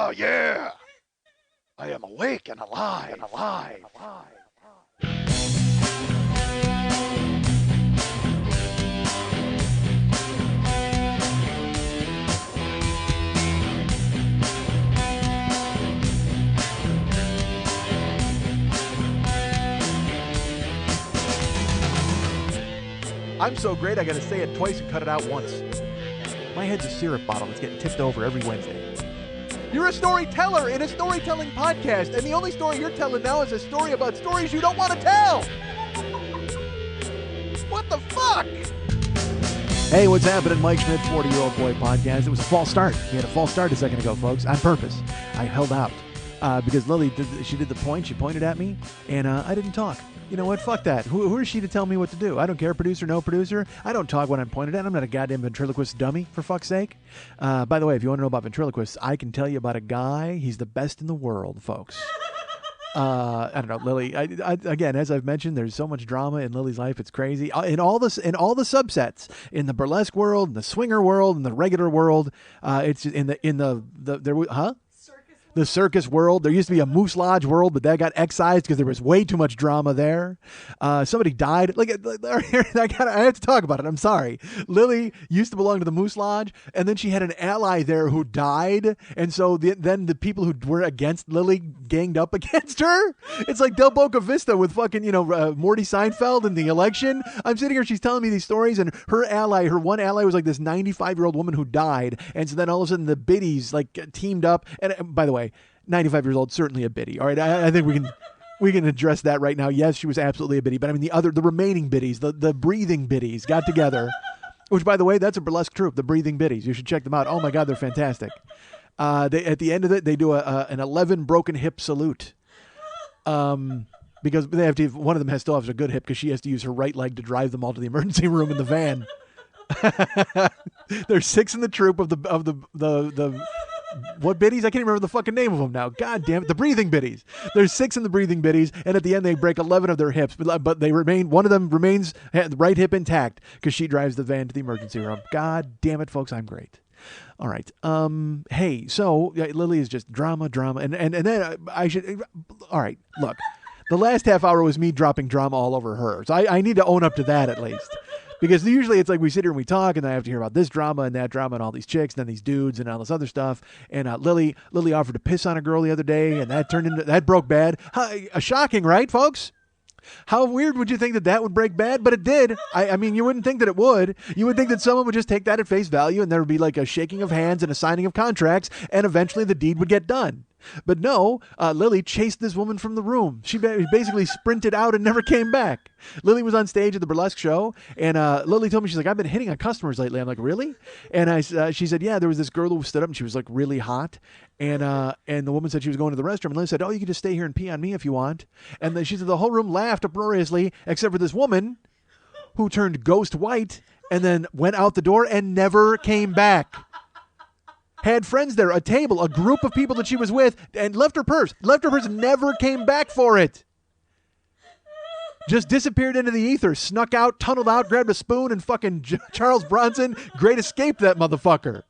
Oh, yeah. I am awake and alive. I'm so great, I gotta say it twice and cut it out once. My head's a syrup bottle that's getting tipped over every Wednesday. You're a storyteller in a storytelling podcast, and the only story you're telling now is a story about stories you don't want to tell. What the fuck? Hey, what's happening? Mike Schmidt, 40-Year-Old Boy Podcast. It was a false start. We had a false start a second ago, folks, on purpose. I held out because Lily, she did the point. She pointed at me, and I didn't talk. You know what? Fuck that. Who is she to tell me what to do? I don't care, producer, no producer. I don't talk when I'm pointed at. I'm not a goddamn ventriloquist dummy, for fuck's sake. By the way, if you want to know about ventriloquists, I can tell you about a guy. He's the best in the world, folks. I don't know, Lily. Again, as I've mentioned, there's so much drama in Lily's life. It's crazy. In all the subsets, in the burlesque world, in the swinger world, in the regular world, it's in the circus world. There used to be a Moose Lodge world, but that got excised because there was way too much drama there. Somebody died. I have to talk about it. I'm sorry. Lily used to belong to the Moose Lodge, and then she had an ally there who died, and so then the people who were against Lily ganged up against her. It's like Del Boca Vista with fucking, Morty Seinfeld in the election. I'm sitting here, she's telling me these stories, and her one ally was like this 95-year-old woman who died, and so then all of a sudden the biddies teamed up, and by the way, 95 years old, certainly a biddy. All right, I think we can address that right now. Yes, she was absolutely a biddy, but I mean the remaining biddies, the breathing biddies got together, which, by the way, that's a burlesque troupe, the breathing biddies. You should check them out. Oh my God, they're fantastic. At the end of it, they do an 11 broken hip salute. Because they have to. One of them still has a good hip because she has to use her right leg to drive them all to the emergency room in the van. There's 6 in the troupe of the what biddies? I can't remember the fucking name of them now. God damn it. The breathing biddies. There's 6 in the breathing biddies, and at the end they break 11 of their hips, but they remain, one of them remains the right hip intact because she drives the van to the emergency room. God damn it, folks, I'm great. All right. Hey, so Lily is just drama, and then I should, all right, look, the last half hour was me dropping drama all over her. So I need to own up to that at least. Because usually it's like we sit here and we talk, and then I have to hear about this drama and that drama and all these chicks and then these dudes and all this other stuff. And Lily offered to piss on a girl the other day, and that broke bad. Shocking, right, folks? How weird would you think that would break bad? But it did. I mean, you wouldn't think that it would. You would think that someone would just take that at face value, and there would be like a shaking of hands and a signing of contracts, and eventually the deed would get done. But no, Lily chased this woman from the room. She basically sprinted out and never came back. Lily was on stage at the burlesque show, and Lily told me, she's like, I've been hitting on customers lately. I'm like, really? And she said, yeah, there was this girl who stood up, and she was like really hot. And the woman said she was going to the restroom, and Lily said, oh, you can just stay here and pee on me if you want. And then she said the whole room laughed uproariously, except for this woman who turned ghost white and then went out the door and never came back. Had friends there, a table, a group of people that she was with, and left her purse, never came back for it. Just disappeared into the ether, snuck out, tunneled out, grabbed a spoon, and fucking Charles Bronson, great escape that motherfucker.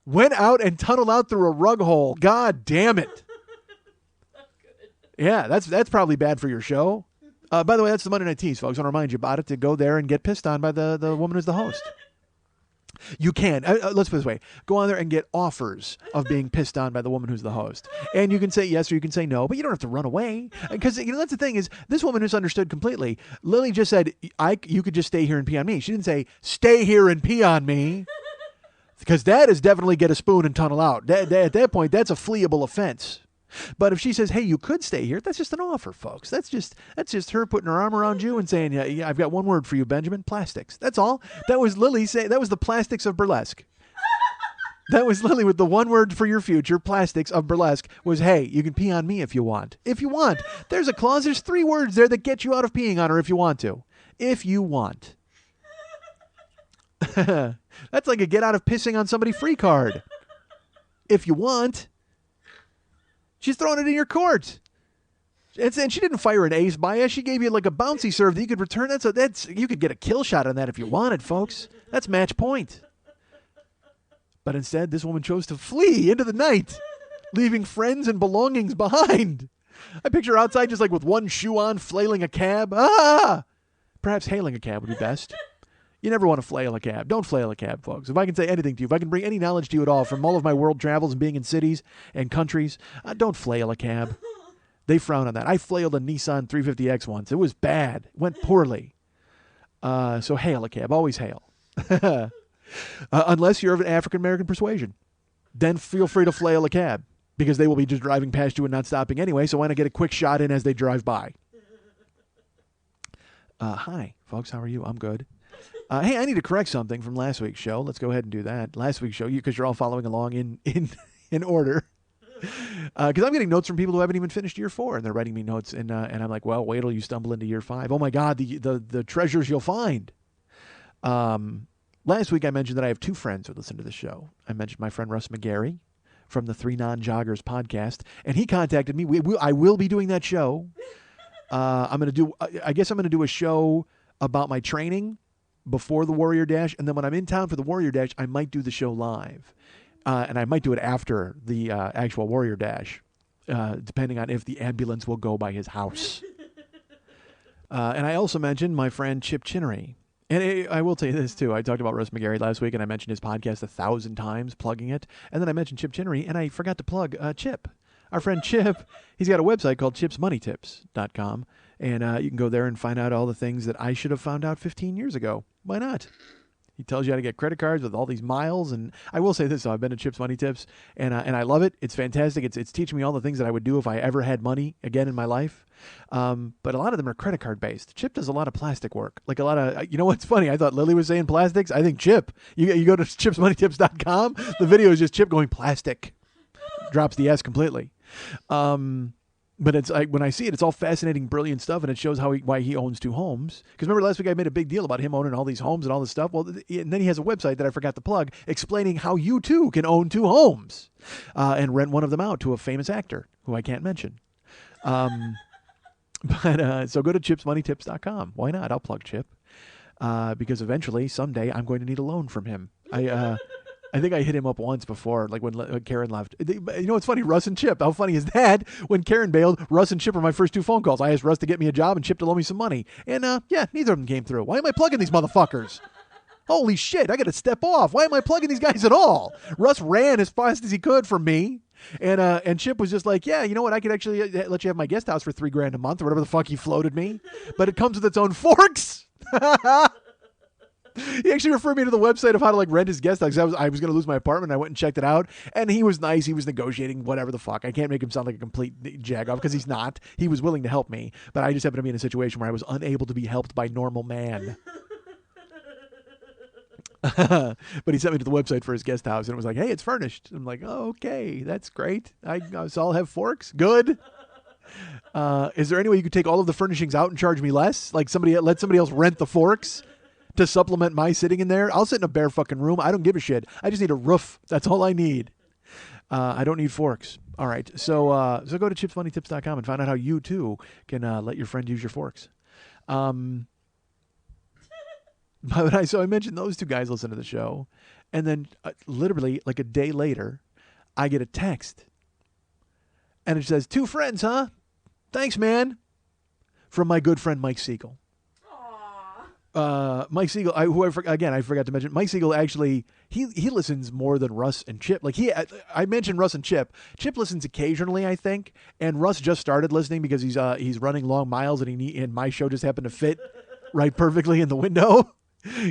Went out and tunneled out through a rug hole. God damn it. That's good. Yeah, that's probably bad for your show. By the way, that's the Monday Night Tease, folks. I want to remind you about it, to go there and get pissed on by the woman who's the host. You can. Let's put it this way. Go on there and get offers of being pissed on by the woman who's the host. And you can say yes or you can say no, but you don't have to run away. Because, that's the thing is, this woman misunderstood completely. Lily just said, you could just stay here and pee on me. She didn't say, stay here and pee on me. Because that is definitely get a spoon and tunnel out. At that point, that's a fleeable offense. But if she says, hey, you could stay here, that's just an offer, folks. That's just her putting her arm around you and saying, yeah, I've got one word for you, Benjamin, plastics. That's all. That was Lily saying, that was the plastics of burlesque. That was Lily with the one word for your future, plastics of burlesque, was, hey, you can pee on me if you want. If you want. There's a clause, there's 3 words there that get you out of peeing on her if you want to. If you want. That's like a get out of pissing on somebody free card. If you want. She's throwing it in your court. And she didn't fire an ace bias. She gave you like a bouncy serve that you could return. You could get a kill shot on that if you wanted, folks. That's match point. But instead, this woman chose to flee into the night. leaving friends and belongings behind. I picture her outside just like with one shoe on, flailing a cab. Ah! Perhaps hailing a cab would be best. You never want to flail a cab. Don't flail a cab, folks. If I can say anything to you, if I can bring any knowledge to you at all from all of my world travels and being in cities and countries, don't flail a cab. They frown on that. I flailed a Nissan 350X once. It was bad. It went poorly. So hail a cab. Always hail. Unless you're of an African-American persuasion. Then feel free to flail a cab because they will be just driving past you and not stopping anyway, so why not get a quick shot in as they drive by? Hi, folks. How are you? I'm good. Hey, I need to correct something from last week's show. Let's go ahead and do that. Last week's show, because you're all following along in order. Because I'm getting notes from people who haven't even finished year 4, and they're writing me notes, and I'm like, well, wait till you stumble into year 5. Oh my God, the treasures you'll find. Last week I mentioned that I have 2 friends who listen to the show. I mentioned my friend Russ McGarry from the 3 Non-Joggers podcast, and he contacted me. I will be doing that show. I guess I'm going to do a show about my training before the Warrior Dash, and then when I'm in town for the Warrior Dash, I might do the show live. And I might do it after the actual Warrior Dash, depending on if the ambulance will go by his house. And I also mentioned my friend Chip Chinnery. And I will tell you this, too. I talked about Russ McGarry last week, and I mentioned his podcast 1,000 times, plugging it. And then I mentioned Chip Chinnery, and I forgot to plug Chip. Our friend Chip, he's got a website called chipsmoneytips.com. And you can go there and find out all the things that I should have found out 15 years ago. Why not? He tells you how to get credit cards with all these miles. And I will say this, though. I've been to Chip's Money Tips, and I love it. It's fantastic. It's teaching me all the things that I would do if I ever had money again in my life. But a lot of them are credit card based. Chip does a lot of plastic work. Like a lot of, you know what's funny? I thought Lily was saying plastics. I think Chip. You go to chipsmoneytips.com. The video is just Chip going plastic. Drops the S completely. But it's like when I see it, it's all fascinating, brilliant stuff, and it shows why he owns 2 homes. Because remember last week I made a big deal about him owning all these homes and all this stuff. Well, and then he has a website that I forgot to plug explaining how you too can own 2 homes and rent one of them out to a famous actor who I can't mention. So go to chipsmoneytips.com. Why not? I'll plug Chip because eventually, someday, I'm going to need a loan from him. I think I hit him up once before, like when Karen left. You know what's funny? Russ and Chip. How funny is that? When Karen bailed, Russ and Chip were my first 2 phone calls. I asked Russ to get me a job and Chip to loan me some money. And neither of them came through. Why am I plugging these motherfuckers? Holy shit, I got to step off. Why am I plugging these guys at all? Russ ran as fast as he could from me. And Chip was just like, yeah, you know what? I could actually let you have my guest house for $3,000 a month or whatever the fuck he floated me. But it comes with its own forks. He actually referred me to the website of how to rent his guest house. I was going to lose my apartment. I went and checked it out, and he was nice. He was negotiating whatever the fuck. I can't make him sound like a complete jag off because he's not. He was willing to help me, but I just happened to be in a situation where I was unable to be helped by normal man. But he sent me to the website for his guest house, and it was like, hey, it's furnished. I'm like, oh, okay, that's great. So I'll have forks. Good. Is there any way you could take all of the furnishings out and charge me less? Like let somebody else rent the forks to supplement my sitting in there? I'll sit in a bare fucking room. I don't give a shit. I just need a roof. That's all I need. I don't need forks. All right. So go to chipsmoneytips.com and find out how you too can let your friend use your forks. So I mentioned those 2 guys listen to the show, and then literally like a day later, I get a text, and it says, 2 friends, huh? Thanks, man. From my good friend Mike Siegel. Mike Siegel, I forgot to mention, Mike Siegel actually, he listens more than Russ and Chip. I mentioned Russ and Chip. Chip listens occasionally, I think, and Russ just started listening because he's running long miles, and my show just happened to fit right perfectly in the window.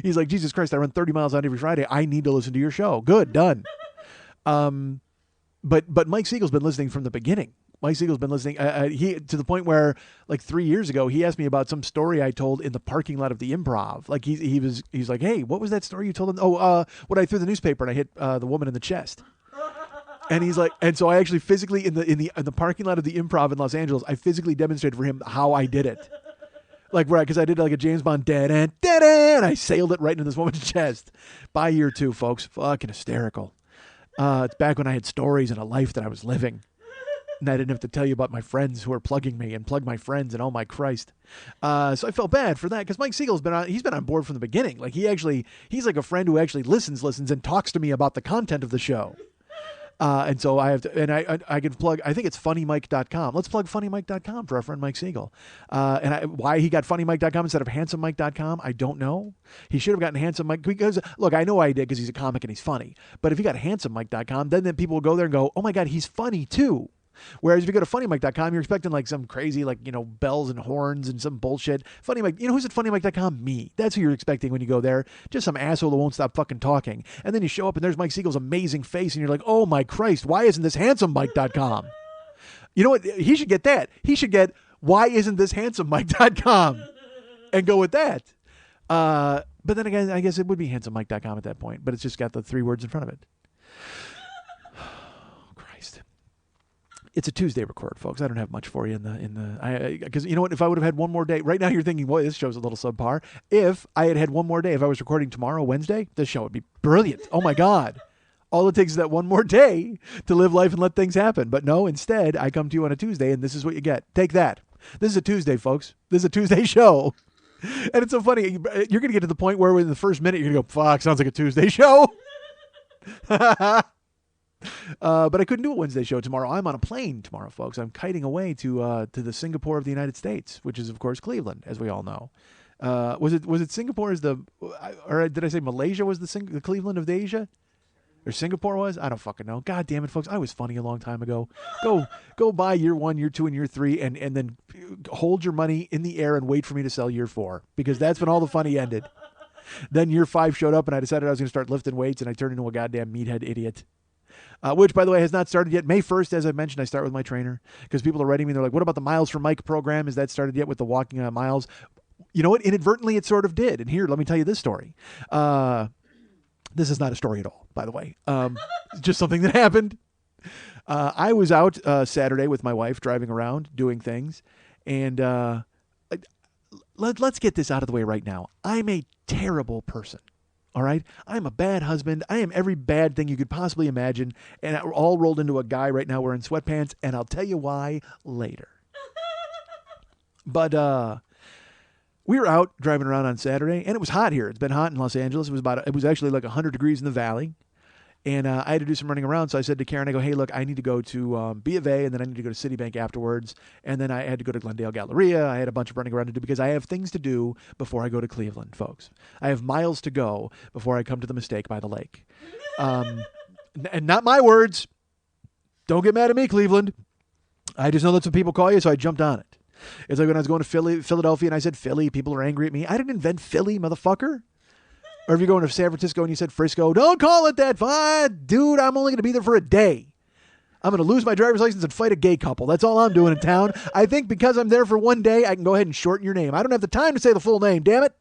He's like, Jesus Christ, I run 30 miles out every Friday. I need to listen to your show. Good, done. But Mike Siegel's been listening from the beginning. Mike Siegel's been listening. He to the point where, 3 years ago, he asked me about some story I told in the parking lot of the Improv. He's like, hey, what was that story you told him? Oh, when I threw the newspaper and I hit the woman in the chest. And he's like, and so I actually physically in the parking lot of the Improv in Los Angeles, I physically demonstrated for him how I did it. Because I did a James Bond dead end, and I sailed it right into this woman's chest. By year 2, folks, fucking hysterical. It's back when I had stories and a life that I was living. And I didn't have to tell you about my friends who are plugging me and plug my friends and oh my Christ. So I felt bad for that because Mike Siegel's been on board from the beginning. He's like a friend who actually listens and talks to me about the content of the show. And so I have to, and I can plug, I think it's funnymike.com. Let's plug funnymike.com for our friend Mike Siegel. Why he got funnymike.com instead of handsomemike.com, I don't know. He should have gotten handsome Mike because, look, I know I did because he's a comic and he's funny. But if he got handsomemike.com, then people will go there and go, oh my God, he's funny too. Whereas if you go to funnymike.com, you're expecting like some crazy, like, bells and horns and some bullshit. Funny Mike, who's at funnymike.com? Me. That's who you're expecting when you go there. Just some asshole who won't stop fucking talking. And then you show up and there's Mike Siegel's amazing face and you're like, oh my Christ, why isn't this handsomemike.com? You know what? He should get that. He should get, why isn't this handsomemike.com? And go with that. But then again, I guess it would be handsomemike.com at that point, but it's just got the 3 words in front of it. It's a Tuesday record, folks. I don't have much for you because you know what? If I would have had one more day, right now you're thinking, boy, this show's a little subpar. If I had one more day, if I was recording tomorrow, Wednesday, this show would be brilliant. Oh my God. All it takes is that one more day to live life and let things happen. But no, instead, I come to you on a Tuesday and this is what you get. Take that. This is a Tuesday, folks. This is a Tuesday show. And it's so funny. You're going to get to the point where in the first minute, you're going to go, fuck, sounds like a Tuesday show. But I couldn't do a Wednesday show tomorrow. I'm on a plane tomorrow, folks. I'm kiting away to the Singapore of the United States, which is, of course, Cleveland, as we all know. Was it Singapore as or did I say Malaysia was the Cleveland of the Asia? Or Singapore was? I don't fucking know. God damn it, folks. I was funny a long time ago. Go buy year 1, year 2, and year 3, and then hold your money in the air and wait for me to sell year 4, because that's when all the funny ended. Then year 5 showed up, and I decided I was going to start lifting weights, and I turned into a goddamn meathead idiot. Which, by the way, has not started yet. May 1st, as I mentioned, I start with my trainer because people are writing me. They're like, what about the Miles for Mike program? Has that started yet with the walking miles? You know what? Inadvertently, it sort of did. And here, let me tell you this story. This is not a story at all, by the way. Just something that happened. I was out Saturday with my wife driving around doing things. And let's get this out of the way right now. I'm a terrible person. All right? I'm a bad husband. I am every bad thing you could possibly imagine. And we're all rolled into a guy right now wearing sweatpants. And I'll tell you why later. But we were out driving around on Saturday. And it was hot here. It's been hot in Los Angeles. It was actually like 100 degrees in the valley. And I had to do some running around. So I said to Karen, I go, hey, look, I need to go to B of A, and then I need to go to Citibank afterwards. And then I had to go to Glendale Galleria. I had a bunch of running around to do because I have things to do before I go to Cleveland, folks. I have miles to go before I come to the Mistake by the Lake. And not my words. Don't get mad at me, Cleveland. I just know that's what people call you, so I jumped on it. It's like when I was going to Philadelphia, and I said Philly. People are angry at me. I didn't invent Philly, motherfucker. Or if you're going to San Francisco and you said Frisco, don't call it that. Fine. Dude, I'm only going to be there for a day. I'm going to lose my driver's license and fight a gay couple. That's all I'm doing in town. I think because I'm there for one day, I can go ahead and shorten your name. I don't have the time to say the full name, damn it.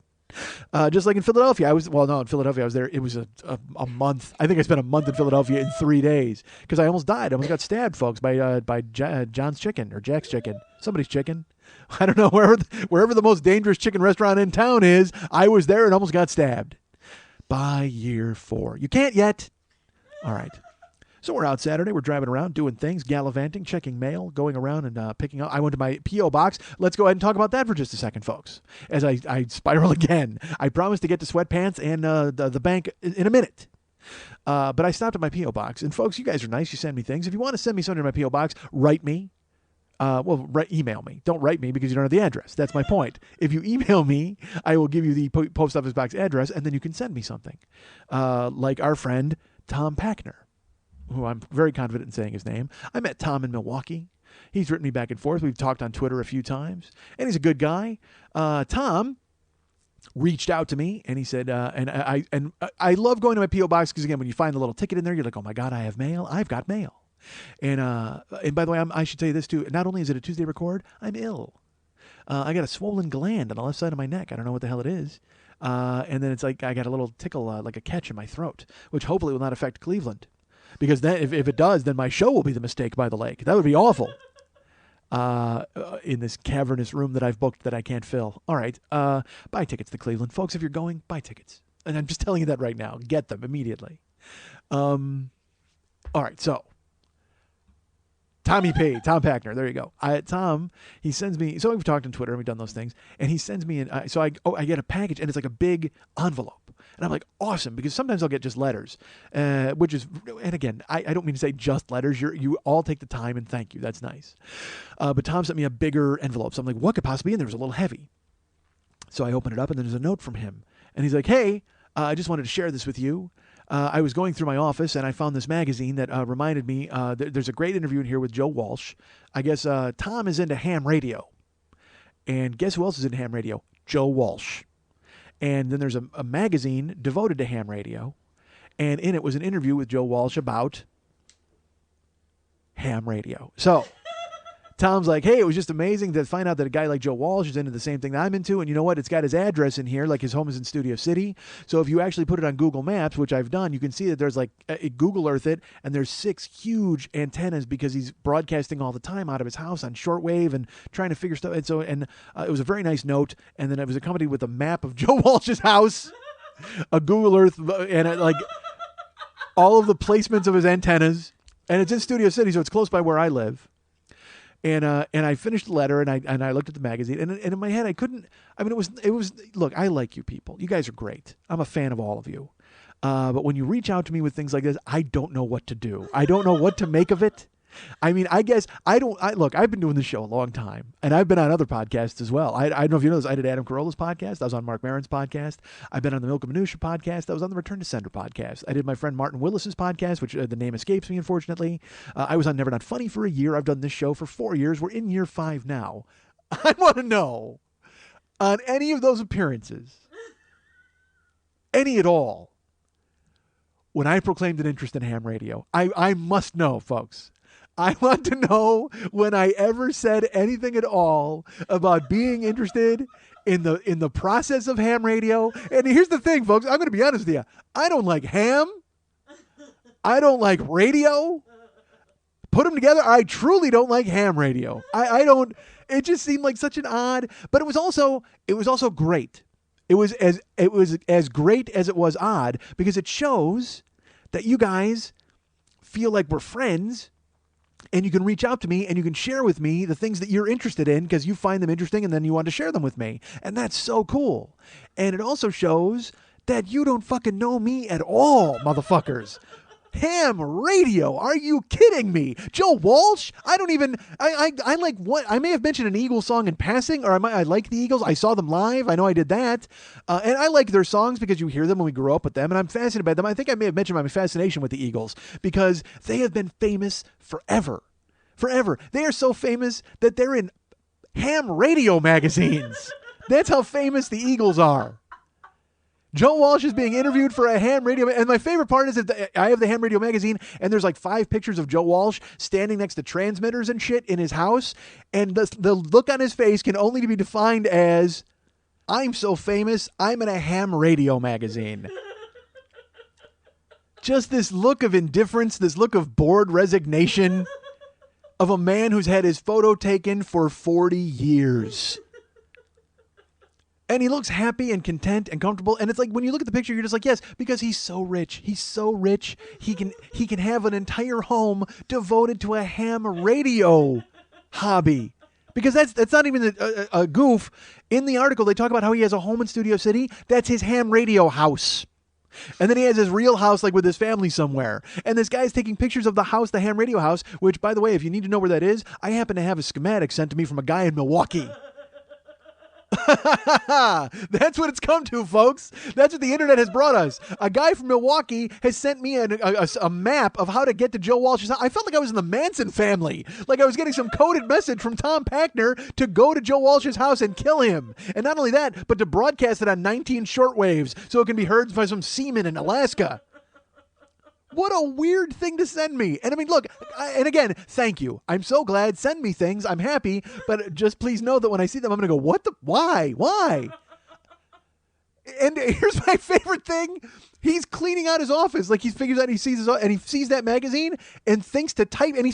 Just like in Philadelphia. In Philadelphia, I was there. It was a month. I think I spent a month in Philadelphia in 3 days because I almost died. I almost got stabbed, folks, by John's Chicken or Jack's Chicken. Somebody's chicken. I don't know. Wherever the most dangerous chicken restaurant in town is, I was there and almost got stabbed. By year 4. You can't yet. All right. So we're out Saturday. We're driving around, doing things, gallivanting, checking mail, going around and picking up. I went to my P.O. box. Let's go ahead and talk about that for just a second, folks. As I spiral again. I promised to get to sweatpants and the bank in a minute. But I stopped at my P.O. box. And, folks, you guys are nice. You send me things. If you want to send me something to my P.O. box, write me. Email me. Don't write me because you don't have the address. That's my point. If you email me, I will give you the post office box address, and then you can send me something. Like our friend Tom Packner, who I'm very confident in saying his name. I met Tom in Milwaukee. He's written me back and forth. We've talked on Twitter a few times, and he's a good guy. Tom reached out to me, and he said, and I love going to my P.O. box because, again, when you find the little ticket in there, you're like, oh, my God, I have mail. I've got mail. And by the way, I should tell you this too. Not only is it a Tuesday record, I'm ill. I got a swollen gland on the left side of my neck. I don't know what the hell it is. And then it's like I got a little tickle, like a catch in my throat, which hopefully will not affect Cleveland. Because then, if it does, then my show will be the Mistake by the Lake. That would be awful. In this cavernous room that I've booked that I can't fill. All right. Buy tickets to Cleveland. Folks, if you're going, buy tickets. And I'm just telling you that right now. Get them immediately. All right. So. Tommy P, Tom Packner. There you go. Tom, he sends me. So we've talked on Twitter and we've done those things, and he sends me. I get a package, and it's like a big envelope, and I'm like, awesome, because sometimes I'll get just letters, which is, and again, I don't mean to say just letters. You all take the time, and thank you. That's nice. But Tom sent me a bigger envelope, so I'm like, what could possibly be in there? It was a little heavy. So I open it up, and there's a note from him, and he's like, hey, I just wanted to share this with you. I was going through my office and I found this magazine that reminded me there's a great interview in here with Joe Walsh. I guess Tom is into ham radio. And guess who else is into ham radio? Joe Walsh. And then there's a magazine devoted to ham radio. And in it was an interview with Joe Walsh about ham radio. So Tom's like, hey, it was just amazing to find out that a guy like Joe Walsh is into the same thing that I'm into. And you know what? It's got his address in here, like his home is in Studio City. So if you actually put it on Google Maps, which I've done, you can see that there's like Google Earth it, and there's 6 huge antennas because he's broadcasting all the time out of his house on shortwave and trying to figure stuff. And it was a very nice note. And then it was accompanied with a map of Joe Walsh's house, a Google Earth, and like all of the placements of his antennas. And it's in Studio City, so it's close by where I live. And I finished the letter, and I looked at the magazine, and in my head I couldn't. I mean, it was. Look, I like you people. You guys are great. I'm a fan of all of you. But when you reach out to me with things like this, I don't know what to do. I don't know what to make of it. I mean, I guess I don't. Look, I've been doing this show a long time, and I've been on other podcasts as well. I don't know if you know this. I did Adam Carolla's podcast. I was on Mark Maron's podcast. I've been on the Milk and Minutia podcast. I was on the Return to Sender podcast. I did my friend Martin Willis's podcast, which the name escapes me, unfortunately. I was on Never Not Funny for a year. I've done this show for 4 years. We're in year 5 now. I want to know, on any of those appearances, any at all, when I proclaimed an interest in ham radio, I must know, folks. I want to know when I ever said anything at all about being interested in the process of ham radio. And here's the thing, folks. I'm going to be honest with you. I don't like ham. I don't like radio. Put them together, I truly don't like ham radio. I don't. It just seemed like such an odd. But it was also great. It was as great as it was odd, because it shows that you guys feel like we're friends. And you can reach out to me and you can share with me the things that you're interested in because you find them interesting and then you want to share them with me. And that's so cool. And it also shows that you don't fucking know me at all, motherfuckers. Ham radio. Are you kidding me? Joe Walsh? I don't even, I like what, I may have mentioned an Eagles song in passing, or I like the Eagles. I saw them live. I know I did that. And I like their songs because you hear them when we grew up with them, and I'm fascinated by them. I think I may have mentioned my fascination with the Eagles because they have been famous forever. Forever. They are so famous that they're in ham radio magazines. That's how famous the Eagles are. Joe Walsh is being interviewed for a ham radio. And my favorite part is that I have the ham radio magazine, and there's like 5 pictures of Joe Walsh standing next to transmitters and shit in his house. And the look on his face can only be defined as, I'm so famous, I'm in a ham radio magazine. Just this look of indifference, this look of bored resignation of a man who's had his photo taken for 40 years. And he looks happy and content and comfortable. And it's like, when you look at the picture, you're just like, yes, because he's so rich. He's so rich. He can have an entire home devoted to a ham radio hobby. Because that's not even a goof. In the article, they talk about how he has a home in Studio City. That's his ham radio house. And then he has his real house, like with his family somewhere. And this guy's taking pictures of the house, the ham radio house, which, by the way, if you need to know where that is, I happen to have a schematic sent to me from a guy in Milwaukee. That's what it's come to, folks. That's what the internet has brought us. A guy from Milwaukee has sent me a map of how to get to Joe Walsh's house. I felt like I was in the Manson family. Like I was getting some coded message from Tom Packner to go to Joe Walsh's house and kill him. And not only that, but to broadcast it on 19 shortwaves so it can be heard by some seamen in Alaska. What a weird thing to send me. And I mean, look, and again, thank you. I'm so glad. Send me things. I'm happy. But just please know that when I see them, I'm going to go, what the, why? And here's my favorite thing. He's cleaning out his office. Like he figures out, he sees that magazine and thinks to type. And he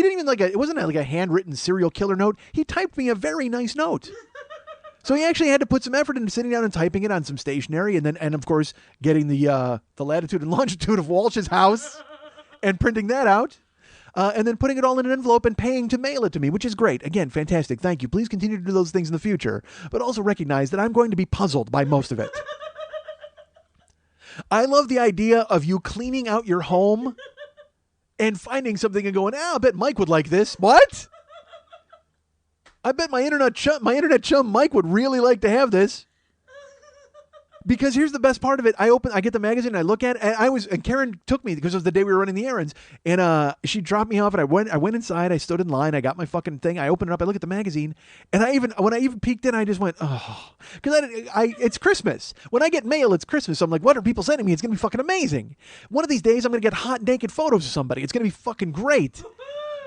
didn't even it wasn't like a handwritten serial killer note. He typed me a very nice note. So he actually had to put some effort into sitting down and typing it on some stationery, and of course getting the latitude and longitude of Walsh's house and printing that out. and then putting it all in an envelope and paying to mail it to me, which is great. Again, fantastic. Thank you. Please continue to do those things in the future, but also recognize that I'm going to be puzzled by most of it. I love the idea of you cleaning out your home and finding something and going, I bet Mike would like this. What? I bet my internet chum Mike would really like to have this. Because here's the best part of it. I get the magazine and I look at it, and Karen took me because it was the day we were running the errands, and she dropped me off, and I went inside, I stood in line, I got my fucking thing, I opened it up, I look at the magazine, and when I even peeked in, I just went, oh, because it's Christmas. When I get mail, it's Christmas. So I'm like, what are people sending me? It's gonna be fucking amazing. One of these days, I'm gonna get hot naked photos of somebody. It's gonna be fucking great.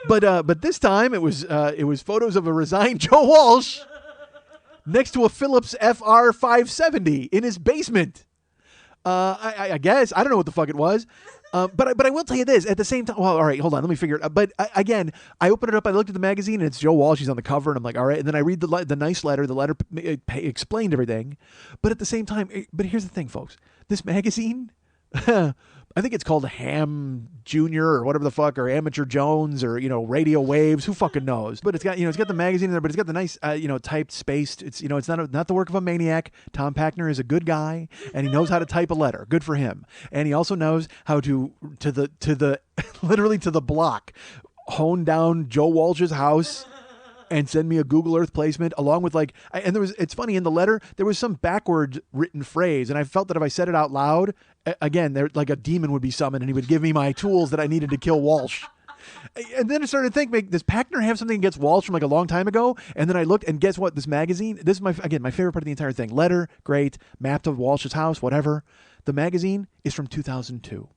But this time it was photos of a resigned Joe Walsh next to a Philips FR 570 in his basement. I guess I don't know what the fuck it was, but I will tell you this at the same time. Well, all right, hold on, let me figure it out. But again, I opened it up, I looked at the magazine, and it's Joe Walsh. He's on the cover, and I'm like, all right. And then I read the nice letter. The letter explained everything, but at the same time, but here's the thing, folks. This magazine. I think it's called Ham Junior or whatever the fuck, or Amateur Jones, or Radio Waves. Who fucking knows? But it's got it's got the magazine in there, but it's got the nice typed spaced. It's it's not the work of a maniac. Tom Packner is a good guy, and he knows how to type a letter. Good for him. And he also knows how to the literally to the block hone down Joe Walsh's house and send me a Google Earth placement along with it's funny, in the letter there was some backwards written phrase, and I felt that if I said it out loud, again, there like a demon would be summoned and he would give me my tools that I needed to kill Walsh. And then I started to think, does Packner have something against Walsh from a long time ago? And then I looked, and guess what? This magazine, this is my favorite part of the entire thing. Letter, great. Map to Walsh's house, whatever. The magazine is from 2002.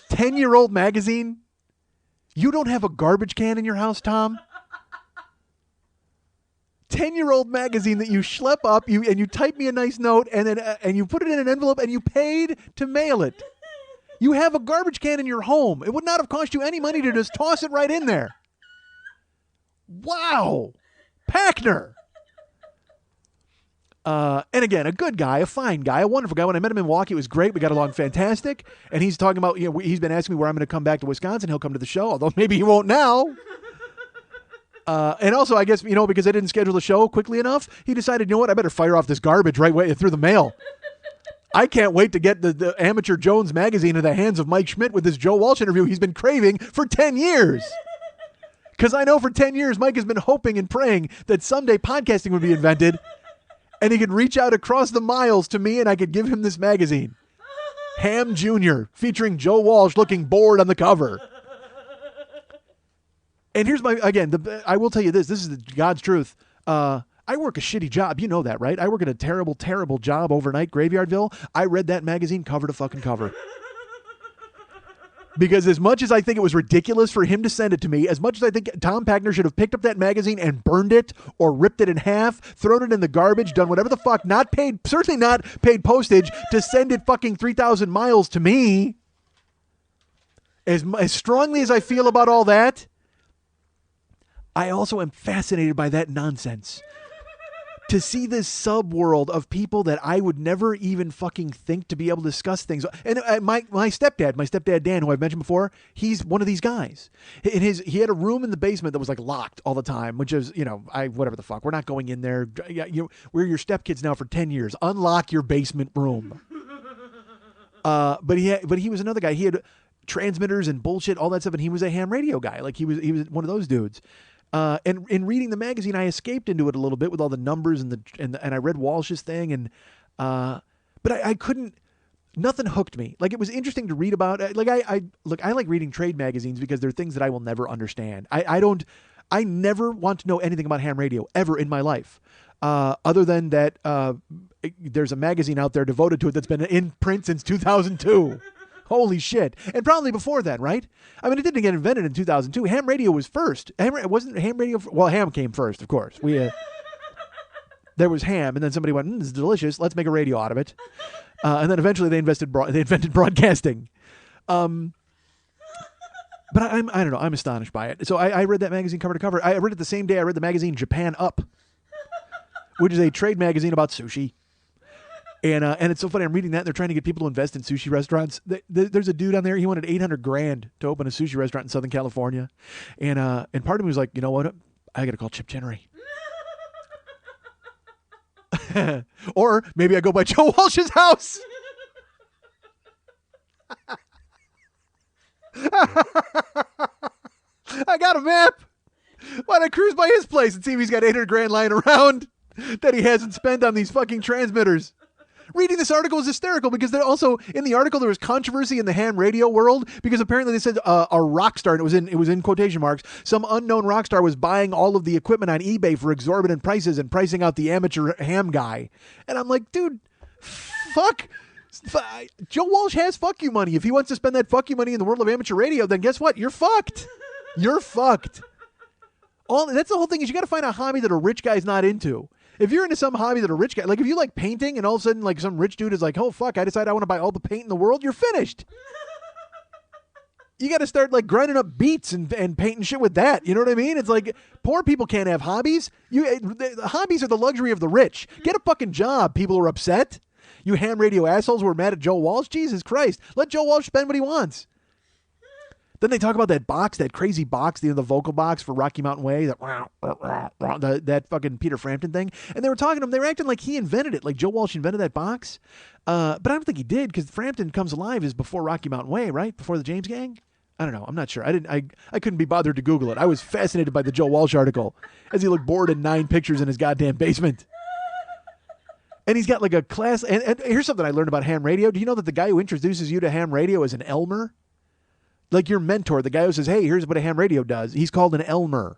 10-year-old magazine? You don't have a garbage can in your house, Tom? 10-year-old magazine that you schlep up, and you type me a nice note, and then and you put it in an envelope, and you paid to mail it. You have a garbage can in your home. It would not have cost you any money to just toss it right in there. Wow. Packner. And again, a good guy, a fine guy, a wonderful guy. When I met him in Milwaukee, it was great. We got along fantastic. And he's talking about, he's been asking me where I'm going to come back to Wisconsin. He'll come to the show, although maybe he won't now. And also, I guess, because I didn't schedule the show quickly enough, he decided, I better fire off this garbage right way through the mail. I can't wait to get the Amateur Jones magazine in the hands of Mike Schmidt with this Joe Walsh interview he's been craving for 10 years. Because I know for 10 years, Mike has been hoping and praying that someday podcasting would be invented, and he could reach out across the miles to me, and I could give him this magazine. Ham Jr., featuring Joe Walsh looking bored on the cover. And here's I will tell you this is God's truth. I work a shitty job. You know that, right? I work at a terrible, terrible job overnight, Graveyardville. I read that magazine cover to fucking cover. Because as much as I think it was ridiculous for him to send it to me, as much as I think Tom Packner should have picked up that magazine and burned it or ripped it in half, thrown it in the garbage, done whatever the fuck, certainly not paid postage to send it fucking 3,000 miles to me. As strongly as I feel about all that, I also am fascinated by that nonsense. To see this sub-world of people that I would never even fucking think to be able to discuss things. And my stepdad Dan, who I've mentioned before, he's one of these guys. He had a room in the basement that was locked all the time, which is, whatever the fuck. We're not going in there. We're your stepkids now for 10 years. Unlock your basement room. But he was another guy. He had transmitters and bullshit, all that stuff, and he was a ham radio guy. He was one of those dudes. And in reading the magazine, I escaped into it a little bit with all the numbers and I read Walsh's thing, but I couldn't. Nothing hooked me. It was interesting to read about. I like reading trade magazines because they're things that I will never understand. I never want to know anything about ham radio ever in my life, other than that there's a magazine out there devoted to it that's been in print since 2002. Holy shit. And probably before that, right? I mean, it didn't get invented in 2002. Ham radio was first. Wasn't ham radio... Well, ham came first, of course. There was ham, and then somebody went, this is delicious. Let's make a radio out of it. And then eventually they invented broadcasting. But I don't know. I'm astonished by it. So I read that magazine cover to cover. I read it the same day I read the magazine Japan Up, which is a trade magazine about sushi. And it's so funny. I'm reading that. And they're trying to get people to invest in sushi restaurants. There's a dude on there. He wanted $800,000 to open a sushi restaurant in Southern California. And part of me was like, you know what? I got to call Chip Jennery. Or maybe I go by Joe Walsh's house. I got a map. Why don't I cruise by his place and see if he's got $800,000 lying around that he hasn't spent on these fucking transmitters? Reading this article is hysterical because there also in the article there was controversy in the ham radio world because apparently they said a rock star, and it was in quotation marks, some unknown rock star was buying all of the equipment on eBay for exorbitant prices and pricing out the amateur ham guy. And I'm like, dude, fuck. Joe Walsh has fuck you money. If he wants to spend that fuck you money in the world of amateur radio, then guess what? You're fucked. You're fucked. That's the whole thing is you got to find a hobby that a rich guy's not into. If you're into some hobby that a rich guy, like if you like painting and all of a sudden like some rich dude is like, oh fuck, I decided I want to buy all the paint in the world, you're finished. You got to start like grinding up beats and painting shit with that. You know what I mean? It's like poor people can't have hobbies. The hobbies are the luxury of the rich. Get a fucking job. People are upset. You ham radio assholes who are mad at Joe Walsh. Jesus Christ. Let Joe Walsh spend what he wants. Then they talk about that box, that crazy box, the vocal box for Rocky Mountain Way, that fucking Peter Frampton thing. And they were talking to him. They were acting like he invented it, like Joe Walsh invented that box. But I don't think he did because Frampton Comes Alive is before Rocky Mountain Way, right? Before the James Gang? I don't know. I'm not sure. I couldn't be bothered to Google it. I was fascinated by the Joe Walsh article as he looked bored in 9 pictures in his goddamn basement. And he's got like a class. And here's something I learned about ham radio. Do you know that the guy who introduces you to ham radio is an Elmer? Like your mentor, the guy who says, hey, here's what a ham radio does. He's called an Elmer.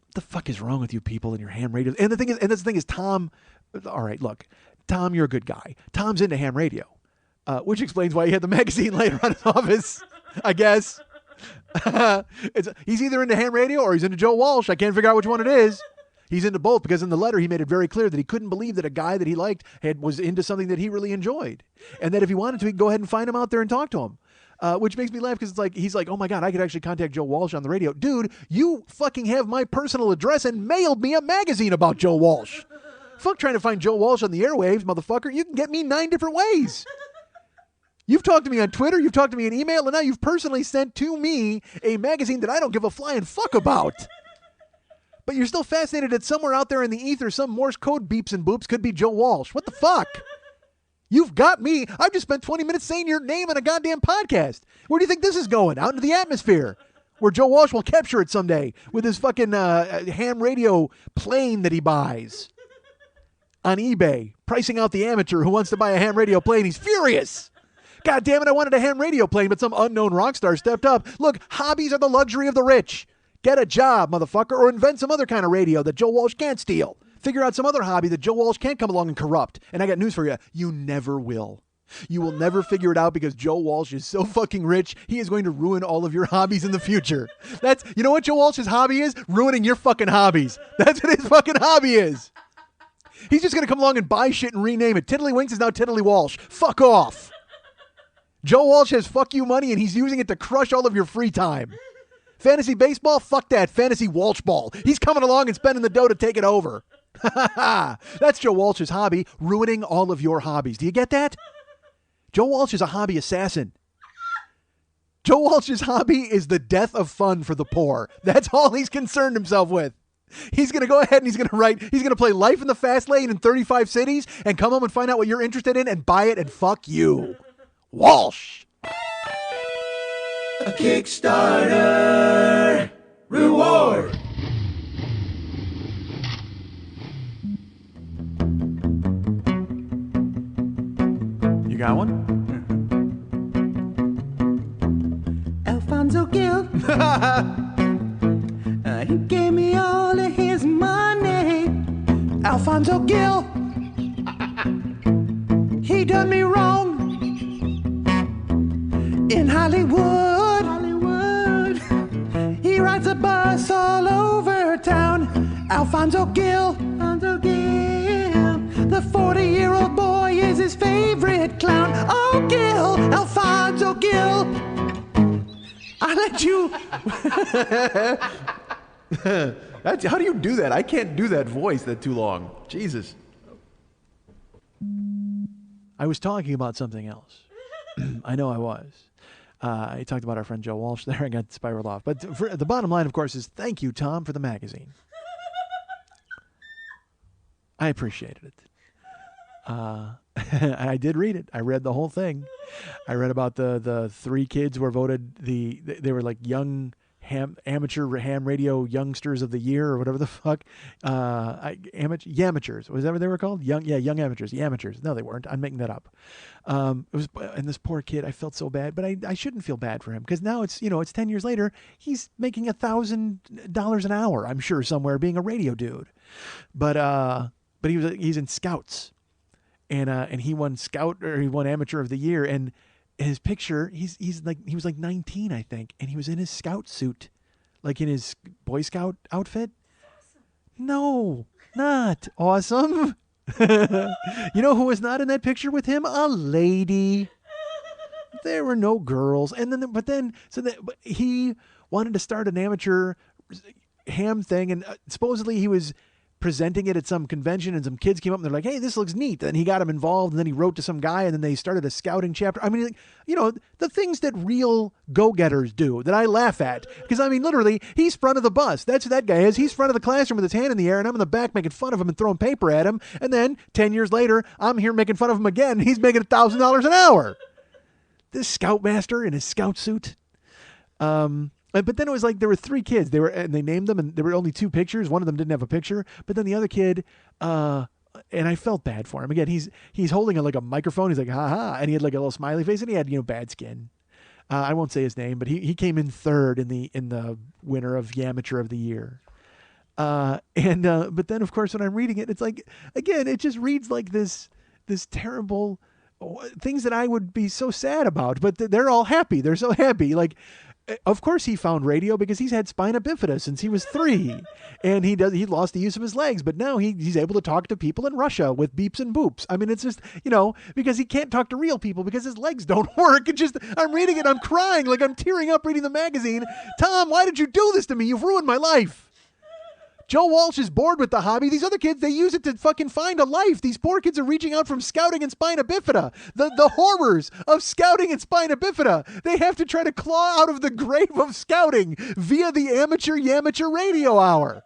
What the fuck is wrong with you people and your ham radio? And the thing is, Tom, all right, look, Tom, you're a good guy. Tom's into ham radio, which explains why he had the magazine laying around his office, I guess. He's either into ham radio or he's into Joe Walsh. I can't figure out which one it is. He's into both because in the letter he made it very clear that he couldn't believe that a guy that he liked was into something that he really enjoyed. And that if he wanted to, he could go ahead and find him out there and talk to him. Which makes me laugh because it's like, he's like, oh my God, I could actually contact Joe Walsh on the radio. Dude, you fucking have my personal address and mailed me a magazine about Joe Walsh. Fuck trying to find Joe Walsh on the airwaves, motherfucker. You can get me 9 different ways. You've talked to me on Twitter, you've talked to me in email, and now you've personally sent to me a magazine that I don't give a flying fuck about. But you're still fascinated that somewhere out there in the ether, some Morse code beeps and boops could be Joe Walsh. What the fuck? You've got me. I've just spent 20 minutes saying your name on a goddamn podcast. Where do you think this is going? Out into the atmosphere. Where Joe Walsh will capture it someday with his fucking ham radio plane that he buys on eBay. Pricing out the amateur who wants to buy a ham radio plane. He's furious. God damn it, I wanted a ham radio plane, but some unknown rock star stepped up. Look, hobbies are the luxury of the rich. Get a job, motherfucker, or invent some other kind of radio that Joe Walsh can't steal. Figure out some other hobby that Joe Walsh can't come along and corrupt. And I got news for you. You never will. You will never figure it out because Joe Walsh is so fucking rich, he is going to ruin all of your hobbies in the future. You know what Joe Walsh's hobby is? Ruining your fucking hobbies. That's what his fucking hobby is. He's just going to come along and buy shit and rename it. Tiddlywinks is now Tiddly Walsh. Fuck off. Joe Walsh has fuck you money and he's using it to crush all of your free time. Fantasy baseball? Fuck that. Fantasy Walsh ball. He's coming along and spending the dough to take it over. That's Joe Walsh's hobby, ruining all of your hobbies. Do you get that? Joe Walsh is a hobby assassin. Joe Walsh's hobby is the death of fun for the poor. That's all he's concerned himself with. He's going to go ahead and he's going to play Life in the Fast Lane in 35 cities and come home and find out what you're interested in and buy it and fuck you. Walsh. A Kickstarter reward. You got one? Alfonso Gil. He gave me all of his money. Alfonso Gil. He done me wrong. In Hollywood, he rides a bus all over town. Alfonso Gil, the 40-year-old boy is his favorite clown. Oh, Gil, Alfonso Gil, I let you. How do you do that? I can't do that voice that too long. Jesus. I was talking about something else. I know I was. I talked about our friend Joe Walsh there. I got spiraled off. But the bottom line, of course, is thank you, Tom, for the magazine. I appreciated it. I did read it. I read the whole thing. I read about the 3 kids who were voted they were like young amateur ham radio youngsters of the year or whatever the fuck. Yamateurs. Was that what they were called? Young amateurs. Yamateurs. No, they weren't. I'm making that up. It was, and this poor kid, I felt so bad, but I shouldn't feel bad for him because now it's 10 years later. He's making $1,000 an hour, I'm sure, somewhere being a radio dude. But he's in Scouts. And he won amateur of the year, and his picture, he was like 19, I think, and he was in his scout suit, like in his Boy Scout outfit. Awesome. No, not awesome. You know who was not in that picture with him? A lady. There were no girls. But he wanted to start an amateur ham thing, and supposedly he was presenting it at some convention, and some kids came up and they're like, hey, this looks neat. And he got him involved, and then he wrote to some guy, and then they started a scouting chapter. I mean, the things that real go-getters do that I laugh at. Because, I mean, literally, he's front of the bus. That's who that guy is. He's front of the classroom with his hand in the air, and I'm in the back making fun of him and throwing paper at him. And then 10 years later, I'm here making fun of him again, and he's making $1,000 an hour. This scoutmaster in his scout suit. But then it was like there were 3 kids. And they named them, and there were only 2 pictures. One of them didn't have a picture. But then the other kid, and I felt bad for him. Again, he's holding a microphone. He's like, ha ha, and he had like a little smiley face, and he had bad skin. I won't say his name, but he came in 3rd in the winner of Amateur of the Year. But then of course when I'm reading it, it's like, again, it just reads like this terrible things that I would be so sad about. But they're all happy. They're so happy. Like, of course he found radio because he's had spina bifida since he was 3, and he lost the use of his legs, but now he's able to talk to people in Russia with beeps and boops. I mean, it's just, because he can't talk to real people because his legs don't work. I'm reading it, I'm crying, like I'm tearing up reading the magazine. Tom, why did you do this to me? You've ruined my life. Joe Walsh is bored with the hobby. These other kids, they use it to fucking find a life. These poor kids are reaching out from scouting and spina bifida. The horrors of scouting and spina bifida. They have to try to claw out of the grave of scouting via the amateur radio hour.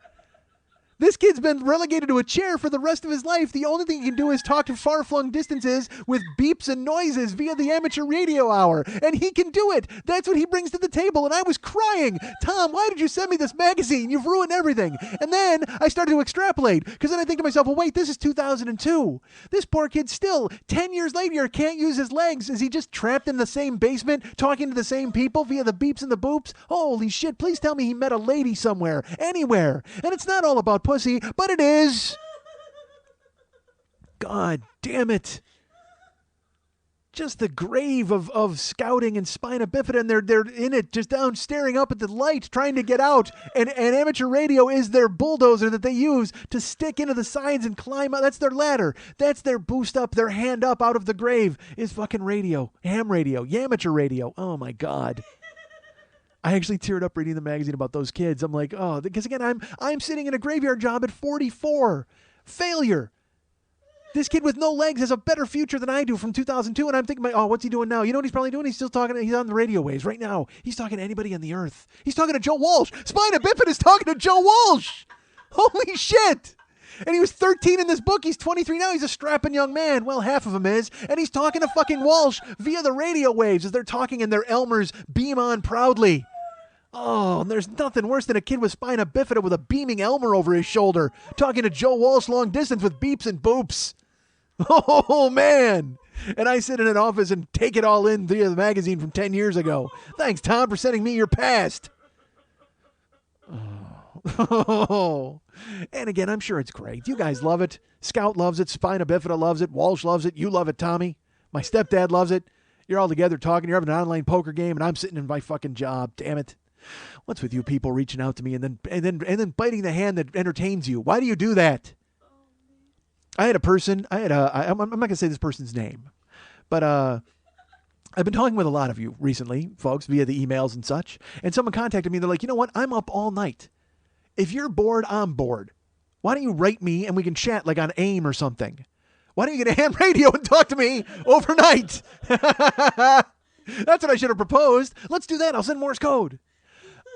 This kid's been relegated to a chair for the rest of his life. The only thing he can do is talk to far-flung distances with beeps and noises via the amateur radio hour. And he can do it. That's what he brings to the table. And I was crying. Tom, why did you send me this magazine? You've ruined everything. And then I started to extrapolate. Because then I think to myself, well, wait, this is 2002. This poor kid still, 10 years later, can't use his legs. Is he just trapped in the same basement, talking to the same people via the beeps and the boops? Holy shit, please tell me he met a lady somewhere, anywhere. And it's not all about pussy, but it is. God damn it. Just the grave of scouting and spina bifida, and they're in it, just down staring up at the light, trying to get out. And amateur radio is their bulldozer that they use to stick into the sides and climb out. That's their ladder. That's their boost up, their hand up out of the grave is fucking radio, ham radio, amateur radio. Oh my God. I actually teared up reading the magazine about those kids. I'm like, oh, because again, I'm sitting in a graveyard job at 44. Failure. This kid with no legs has a better future than I do from 2002, and I'm thinking, oh, what's he doing now? You know what he's probably doing? He's still talking. He's on the radio waves right now. He's talking to anybody on the earth. He's talking to Joe Walsh. Spina Bifida is talking to Joe Walsh. Holy shit. And he was 13 in this book. He's 23 now. He's a strapping young man. Well, half of him is. And he's talking to fucking Walsh via the radio waves as they're talking and their Elmers beam on proudly. Oh, and there's nothing worse than a kid with spina bifida with a beaming Elmer over his shoulder, talking to Joe Walsh long distance with beeps and boops. Oh, man. And I sit in an office and take it all in via the magazine from 10 years ago. Thanks, Tom, for sending me your past. Oh. And again, I'm sure it's great. You guys love it. Scout loves it. Spina bifida loves it. Walsh loves it. You love it, Tommy. My stepdad loves it. You're all together talking. You're having an online poker game, and I'm sitting in my fucking job. Damn it. What's with you people reaching out to me and then biting the hand that entertains you? Why do you do that? I had a person. I'm not gonna say this person's name, but I've been talking with a lot of you recently, folks, via the emails and such. And someone contacted me. And they're like, you know what? I'm up all night. If you're bored, I'm bored. Why don't you write me and we can chat like on AIM or something? Why don't you get a ham radio and talk to me overnight? That's what I should have proposed. Let's do that. I'll send Morse code.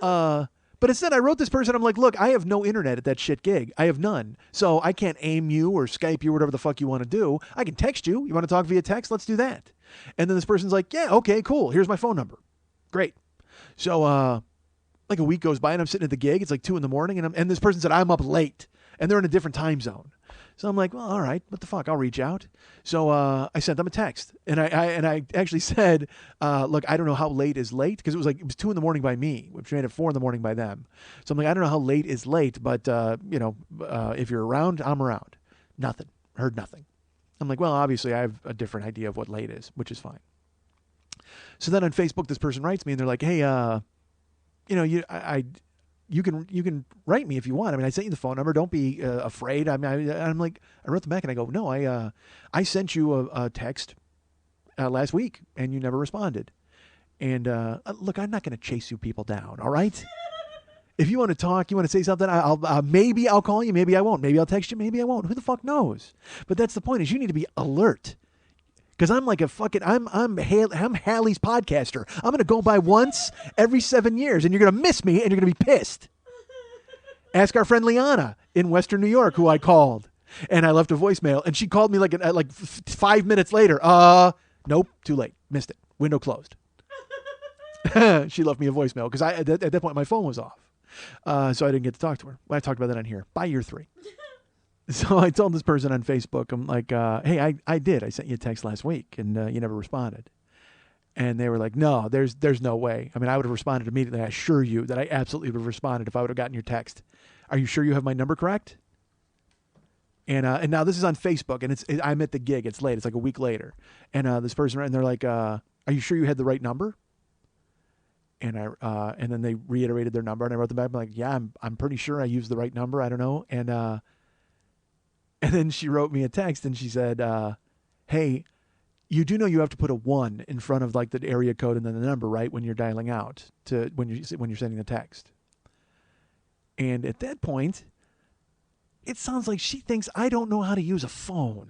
But instead, I wrote this person. I'm like, look, I have no internet at that shit gig. I have none. So I can't aim you or Skype you or whatever the fuck you want to do. I can text you. You want to talk via text? Let's do that. And then this person's like, yeah, okay, cool. Here's my phone number. Great. So like a week goes by and I'm sitting at the gig. It's like 2 a.m. and this person said, I'm up late. And they're in a different time zone. So I'm like, well, all right, what the fuck? I'll reach out. So I sent them a text, and I actually said, look, I don't know how late is late, because it was 2 a.m. by me, which made it 4 a.m. by them. So I'm like, I don't know how late is late, but if you're around, I'm around. Nothing. Heard nothing. I'm like, well, obviously I have a different idea of what late is, which is fine. So then on Facebook, this person writes me, and they're like, hey, you can write me if you want. I mean, I sent you the phone number. Don't be afraid. I mean, I'm like, I wrote them back and I go, no, I sent you a text last week and you never responded. And look, I'm not going to chase you people down. All right. If you want to talk, you want to say something, maybe I'll call you. Maybe I won't. Maybe I'll text you. Maybe I won't. Who the fuck knows? But that's the point, is you need to be alert. Because I'm like I'm Halley's podcaster. I'm going to go by once every 7 years, and you're going to miss me, and you're going to be pissed. Ask our friend Liana in Western New York, who I called, and I left a voicemail, and she called me like 5 minutes later. Nope, too late, missed it. Window closed. She left me a voicemail because at that point my phone was off, so I didn't get to talk to her. I talked about that on here. By year 3. So I told this person on Facebook, I'm like, hey, I did. I sent you a text last week, and you never responded. And they were like, no, there's no way. I mean, I would have responded immediately. I assure you that I absolutely would have responded if I would have gotten your text. Are you sure you have my number correct? And now this is on Facebook, and I'm at the gig. It's late. It's like a week later. And this person, and they're like, are you sure you had the right number? And and then they reiterated their number, and I wrote them back. I'm like, yeah, I'm pretty sure I used the right number. I don't know. And then she wrote me a text and she said, hey, you do know you have to put a 1 in front of like the area code and then the number, right? When you're dialing out when you're sending the text. And at that point, it sounds like she thinks I don't know how to use a phone.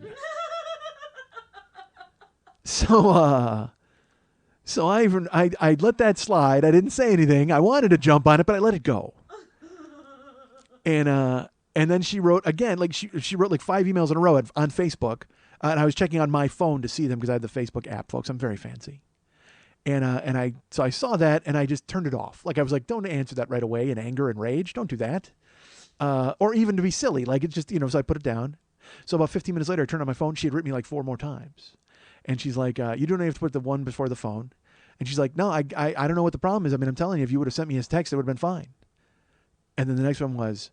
So I let that slide. I didn't say anything. I wanted to jump on it, but I let it go. And then she wrote again, like she wrote like 5 emails in a row on Facebook. And I was checking on my phone to see them because I have the Facebook app, folks. I'm very fancy. So I saw that and I just turned it off. Like I was like, don't answer that right away in anger and rage. Don't do that. Or even to be silly. Like it's just, so I put it down. So about 15 minutes later, I turned on my phone. She had written me like 4 more times. And she's like, you don't have to put the 1 before the phone. And she's like, no, I don't know what the problem is. I mean, I'm telling you, if you would have sent me his text, it would have been fine. And then the next one was,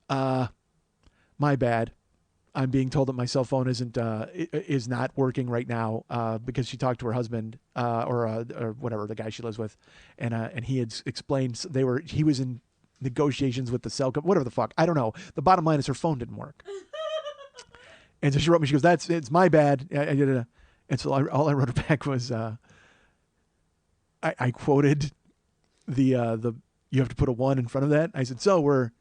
my bad. I'm being told that my cell phone is not working right now because she talked to her husband or whatever, the guy she lives with, and he had explained he was in negotiations with the cell company, whatever the fuck, I don't know. The bottom line is her phone didn't work, and so she wrote me. She goes, "It's my bad." And so all I wrote her back was, I quoted the you have to put a 1 in front of that. I said, so we're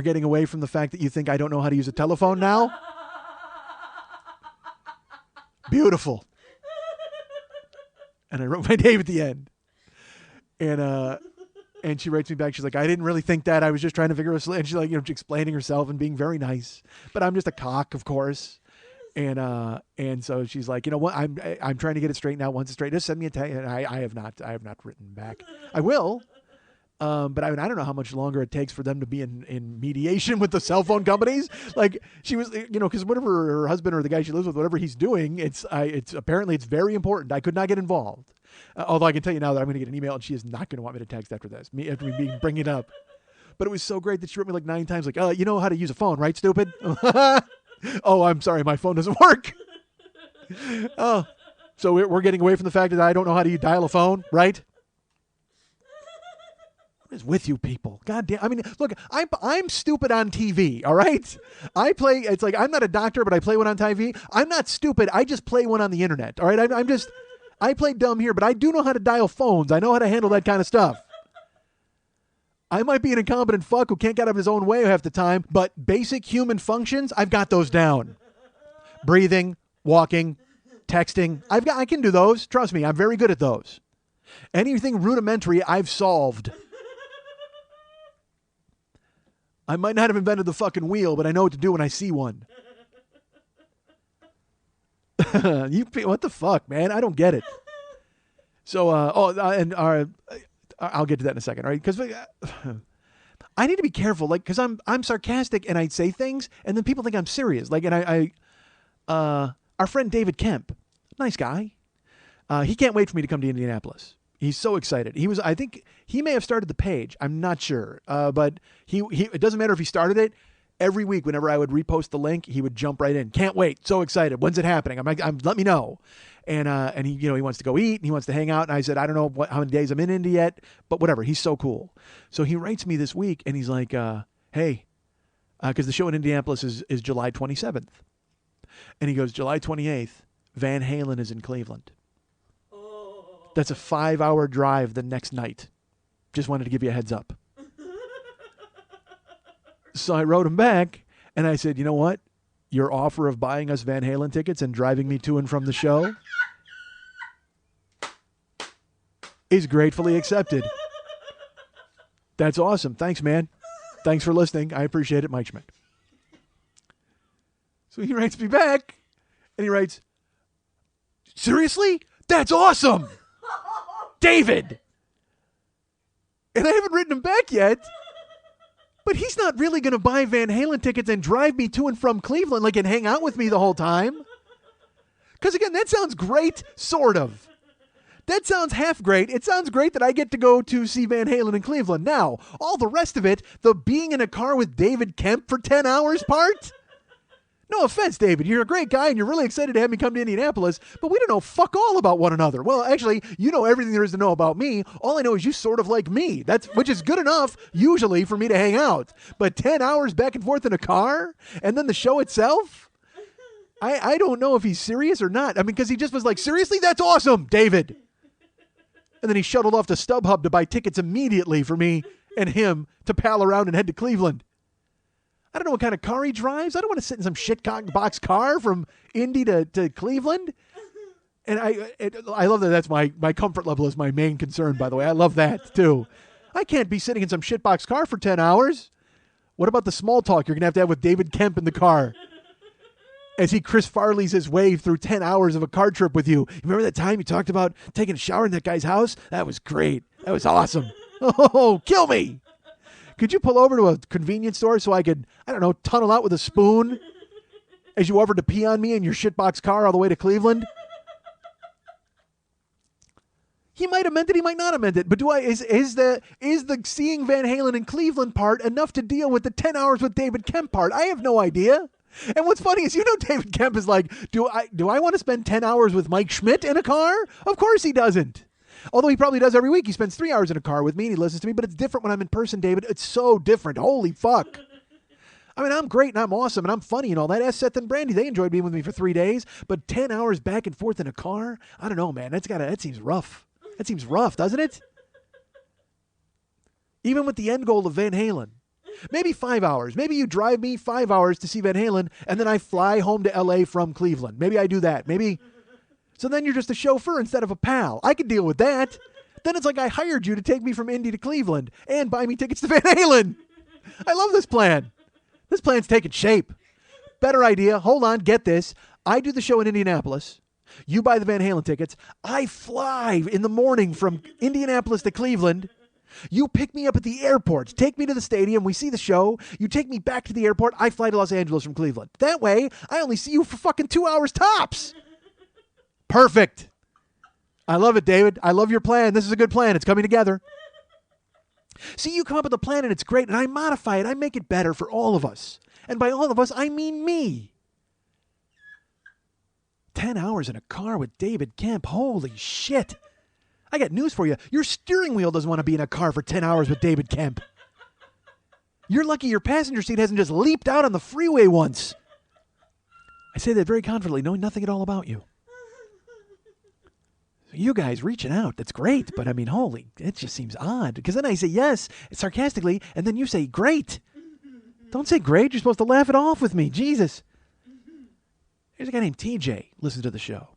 getting away from the fact that you think I don't know how to use a telephone now? Beautiful. And I wrote my name at the end. And she writes me back. She's like, I didn't really think that. I was just trying to figure out. And she's like, explaining herself and being very nice. But I'm just a cock, of course. And so she's like, you know what? I'm trying to get it straightened out once it's straight. Just send me a text. And I have not written back. I will. But I mean, I don't know how much longer it takes for them to be in mediation with the cell phone companies. Like she was, because whatever her husband or the guy she lives with, whatever he's doing, it's apparently it's very important. I could not get involved. Although I can tell you now that I'm going to get an email and she is not going to want me to text after this. After me bringing it up. But it was so great that she wrote me like 9 times, like, you know how to use a phone, right, stupid? Oh, I'm sorry, my phone doesn't work. Oh, so we're getting away from the fact that I don't know how to dial a phone, right? Is with you people? God damn! I mean, look, I'm stupid on TV. All right, I play. It's like I'm not a doctor, but I play one on TV. I'm not stupid. I just play one on the internet. All right, I play dumb here, but I do know how to dial phones. I know how to handle that kind of stuff. I might be an incompetent fuck who can't get out of his own way half the time, but basic human functions, I've got those down. breathing, walking, texting. I can do those. Trust me, I'm very good at those. Anything rudimentary, I've solved. I might not have invented the fucking wheel, but I know what to do when I see one. What the fuck, man? I don't get it. So, I'll get to that in a second, all right? Because I need to be careful, like, because I'm sarcastic and I say things, and then people think I'm serious. Like, and our friend David Kemp, nice guy, he can't wait for me to come to Indianapolis. He's so excited. I think he may have started the page. I'm not sure, but it doesn't matter if he started it. Every week, whenever I would repost the link, he would jump right in. Can't wait. So excited. When's it happening? I'm like, let me know. And he, he wants to go eat and he wants to hang out. And I said, I don't know how many days I'm in Indy yet, but whatever. He's so cool. So he writes me this week and he's like, hey, because the show in Indianapolis is July 27th. And he goes, July 28th, Van Halen is in Cleveland. That's a 5-hour drive the next night. Just wanted to give you a heads up. So I wrote him back, and I said, you know what? Your offer of buying us Van Halen tickets and driving me to and from the show is gratefully accepted. That's awesome. Thanks, man. Thanks for listening. I appreciate it, Mike Schmidt. So he writes me back, and he writes, seriously? That's awesome! David! And I haven't written him back yet. But he's not really going to buy Van Halen tickets and drive me to and from Cleveland, like, and hang out with me the whole time. Because, again, that sounds great, sort of. That sounds half great. It sounds great that I get to go to see Van Halen in Cleveland. Now, all the rest of it, the being in a car with David Kemp for 10 hours part? No offense, David. You're a great guy, and you're really excited to have me come to Indianapolis, but we don't know fuck all about one another. Well, actually, you know everything there is to know about me. All I know is you sort of like me. Which is good enough, usually, for me to hang out. But 10 hours back and forth in a car, and then the show itself? I don't know if he's serious or not. I mean, because he just was like, seriously? That's awesome, David. And then he shuttled off to StubHub to buy tickets immediately for me and him to pal around and head to Cleveland. I don't know what kind of car he drives. I don't want to sit in some shit box car from Indy to Cleveland. And I love that. That's my comfort level is my main concern, by the way. I love that, too. I can't be sitting in some shitbox car for 10 hours. What about the small talk you're going to have with David Kemp in the car? As he Chris Farley's his way through 10 hours of a car trip with you. Remember that time you talked about taking a shower in that guy's house? That was great. That was awesome. Oh, kill me. Could you pull over to a convenience store so I could, I don't know, tunnel out with a spoon as you offered to pee on me in your shitbox car all the way to Cleveland? He might have meant it, he might not have meant it. But is the seeing Van Halen in Cleveland part enough to deal with the 10 hours with David Kemp part? I have no idea. And what's funny is, David Kemp is like, do I want to spend 10 hours with Mike Schmidt in a car? Of course he doesn't. Although he probably does every week. He spends 3 hours in a car with me and he listens to me, but it's different when I'm in person, David. It's so different. Holy fuck. I mean, I'm great and I'm awesome and I'm funny and all that. Seth and Brandy, they enjoyed being with me for 3 days, but 10 hours back and forth in a car? I don't know, man. That seems rough. That seems rough, doesn't it? Even with the end goal of Van Halen. Maybe 5 hours. Maybe you drive me 5 hours to see Van Halen and then I fly home to L.A. from Cleveland. Maybe I do that. Maybe... So then you're just a chauffeur instead of a pal. I could deal with that. Then it's like I hired you to take me from Indy to Cleveland and buy me tickets to Van Halen. I love this plan. This plan's taking shape. Better idea. Hold on. Get this. I do the show in Indianapolis. You buy the Van Halen tickets. I fly in the morning from Indianapolis to Cleveland. You pick me up at the airport. Take me to the stadium. We see the show. You take me back to the airport. I fly to Los Angeles from Cleveland. That way, I only see you for fucking 2 hours tops. Perfect. I love it, David. I love your plan. This is a good plan. It's coming together. See, you come up with a plan and it's great, and I modify it. I make it better for all of us. And by all of us, I mean me. 10 hours in a car with David Kemp. Holy shit. I got news for you. Your steering wheel doesn't want to be in a car for 10 hours with David Kemp. You're lucky your passenger seat hasn't just leaped out on the freeway once. I say that very confidently, knowing nothing at all about you. You guys reaching out, that's great, but I mean, holy, it just seems odd. Because then I say yes, sarcastically, and then you say great. Don't say great, you're supposed to laugh it off with me, Jesus. Here's a guy named TJ. Listen to the show.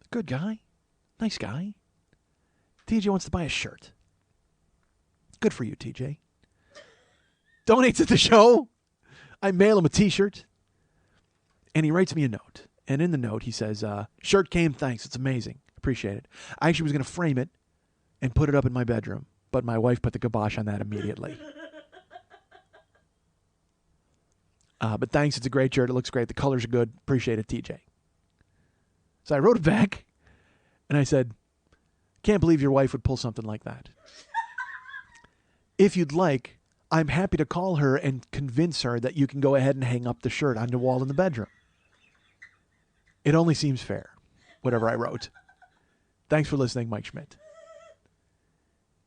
Good guy. Nice guy. TJ wants to buy a shirt. Good for you, TJ. Donates to the show. I mail him a t-shirt. And he writes me a note. And in the note, he says, shirt came, thanks. It's amazing. Appreciate it. I actually was going to frame it and put it up in my bedroom. But my wife put the kibosh on that immediately. But thanks. It's a great shirt. It looks great. The colors are good. Appreciate it, TJ. So I wrote it back. And I said, can't believe your wife would pull something like that. If you'd like, I'm happy to call her and convince her that you can go ahead and hang up the shirt on the wall in the bedroom. It only seems fair, whatever I wrote. Thanks for listening, Mike Schmidt.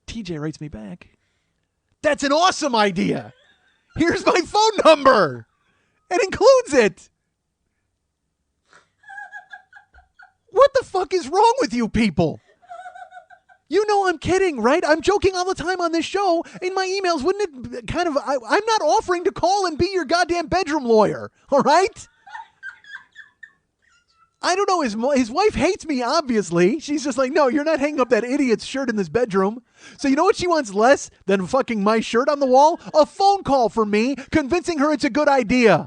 TJ writes me back. That's an awesome idea. Here's my phone number. It includes it. What the fuck is wrong with you people? You know I'm kidding, right? I'm joking all the time on this show. In my emails, wouldn't it kind of... I'm not offering to call and be your goddamn bedroom lawyer, all right? I don't know. His wife hates me, obviously. She's just like, no, you're not hanging up that idiot's shirt in this bedroom. So you know what she wants less than fucking my shirt on the wall? A phone call from me convincing her it's a good idea.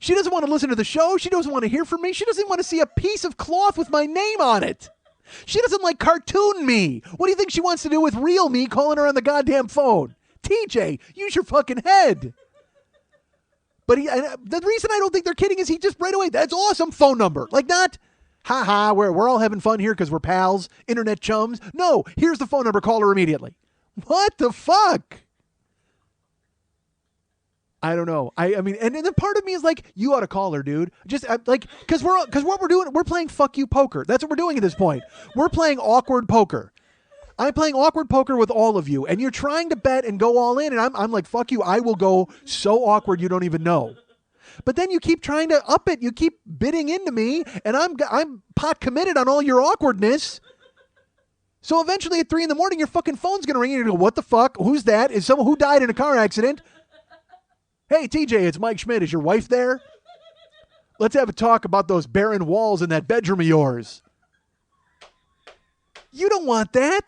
She doesn't want to listen to the show. She doesn't want to hear from me. She doesn't want to see a piece of cloth with my name on it. She doesn't like cartoon me. What do you think she wants to do with real me calling her on the goddamn phone? TJ, use your fucking head. But the reason I don't think they're kidding is he just right away, that's awesome, phone number. Like not, haha, we're all having fun here because we're pals, internet chums. No, here's the phone number, call her immediately. What the fuck? I don't know. I mean, and then part of me is like, you ought to call her, dude. Just like, because what we're doing, we're playing fuck you poker. That's what we're doing at this point. We're playing awkward poker. I'm playing awkward poker with all of you, and you're trying to bet and go all in, and I'm like, fuck you. I will go so awkward you don't even know. But then you keep trying to up it. You keep bidding into me, and I'm pot committed on all your awkwardness. So eventually at 3 a.m, your fucking phone's gonna ring, and you go, what the fuck? Who's that? Is someone who died in a car accident? Hey, TJ, it's Mike Schmidt. Is your wife there? Let's have a talk about those barren walls in that bedroom of yours. You don't want that.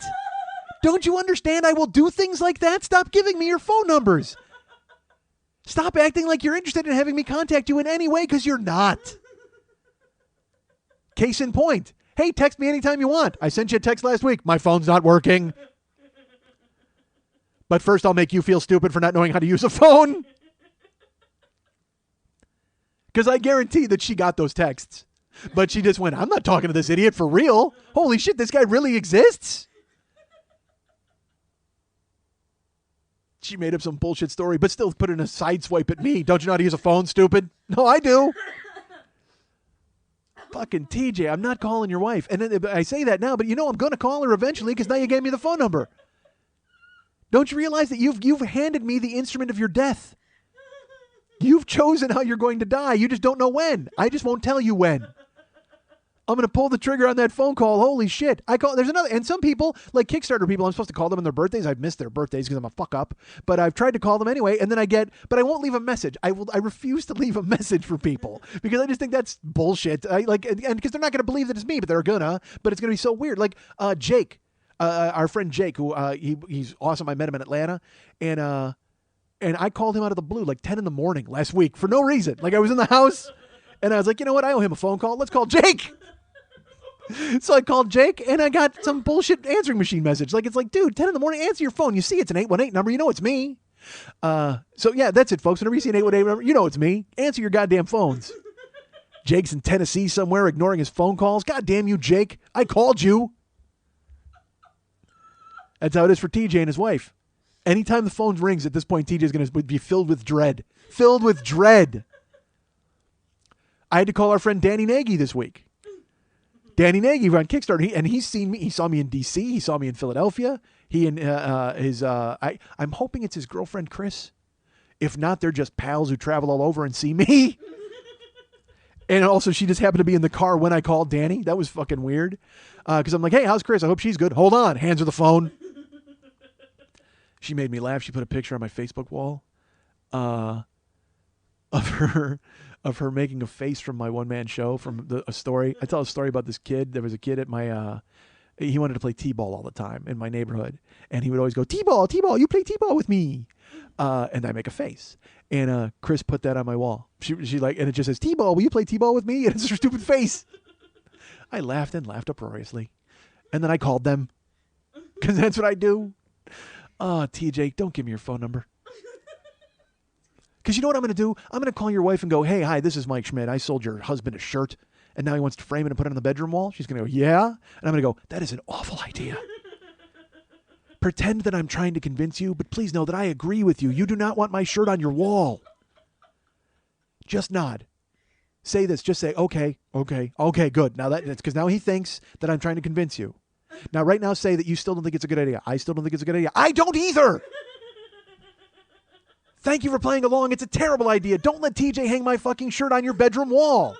Don't you understand I will do things like that? Stop giving me your phone numbers. Stop acting like you're interested in having me contact you in any way because you're not. Case in point. Hey, text me anytime you want. I sent you a text last week. My phone's not working. But first I'll make you feel stupid for not knowing how to use a phone. Because I guarantee that she got those texts. But she just went, I'm not talking to this idiot for real. Holy shit, this guy really exists? She made up some bullshit story, but still put in a side swipe at me. Don't you know how to use a phone, stupid? No, I do. Fucking TJ, I'm not calling your wife. And then I say that now, but you know I'm going to call her eventually because now you gave me the phone number. Don't you realize that you've handed me the instrument of your death? You've chosen how you're going to die. You just don't know when. I just won't tell you when. I'm going to pull the trigger on that phone call. Holy shit. There's another, and some people, like Kickstarter people, I'm supposed to call them on their birthdays. I've missed their birthdays because I'm a fuck up, but I've tried to call them anyway, and then but I won't leave a message. I refuse to leave a message for people because I just think that's bullshit. And because they're not going to believe that it's me, but they're but it's going to be so weird. Like, Jake, our friend Jake, who, he's awesome. I met him in Atlanta, and I called him out of the blue, like 10 a.m. last week for no reason. Like I was in the house and I was like, you know what? I owe him a phone call. Let's call Jake. So I called Jake and I got some bullshit answering machine message. Like, it's like, dude, 10 a.m, answer your phone. You see it's an 818 number. You know it's me. So yeah, that's it, folks. Whenever you see an 818 number, you know it's me. Answer your goddamn phones. Jake's in Tennessee somewhere ignoring his phone calls. God damn you, Jake. I called you. That's how it is for TJ and his wife. Anytime the phone rings at this point, TJ is going to be filled with dread. Filled with dread. I had to call our friend Danny Nagy this week. Danny Nagy on Kickstarter, and he's seen me. He saw me in D.C. He saw me in Philadelphia. He and I'm hoping it's his girlfriend, Chris. If not, they're just pals who travel all over and see me. And also, she just happened to be in the car when I called Danny. That was fucking weird. Because I'm like, hey, how's Chris? I hope she's good. Hold on. Hands her the phone. She made me laugh. She put a picture on my Facebook wall of of her making a face from my one-man show from a story. I tell a story about this kid. There was a kid at my, he wanted to play t-ball all the time in my neighborhood. And he would always go, t-ball, you play t-ball with me. And I make a face. And Chris put that on my wall. She like, and it just says, t-ball, will you play t-ball with me? And it's her stupid face. I laughed and laughed uproariously. And then I called them. Because that's what I do. Oh, TJ, don't give me your phone number. Because you know what I'm going to do? I'm going to call your wife and go, hey, hi, this is Mike Schmidt. I sold your husband a shirt, and now he wants to frame it and put it on the bedroom wall. She's going to go, yeah? And I'm going to go, that is an awful idea. Pretend that I'm trying to convince you, but please know that I agree with you. You do not want my shirt on your wall. Just nod. Say this. Just say, okay, good. Now that's because now he thinks that I'm trying to convince you. Now, right now, say that you still don't think it's a good idea. I still don't think it's a good idea. I don't either. Thank you for playing along. It's a terrible idea. Don't let TJ hang my fucking shirt on your bedroom wall.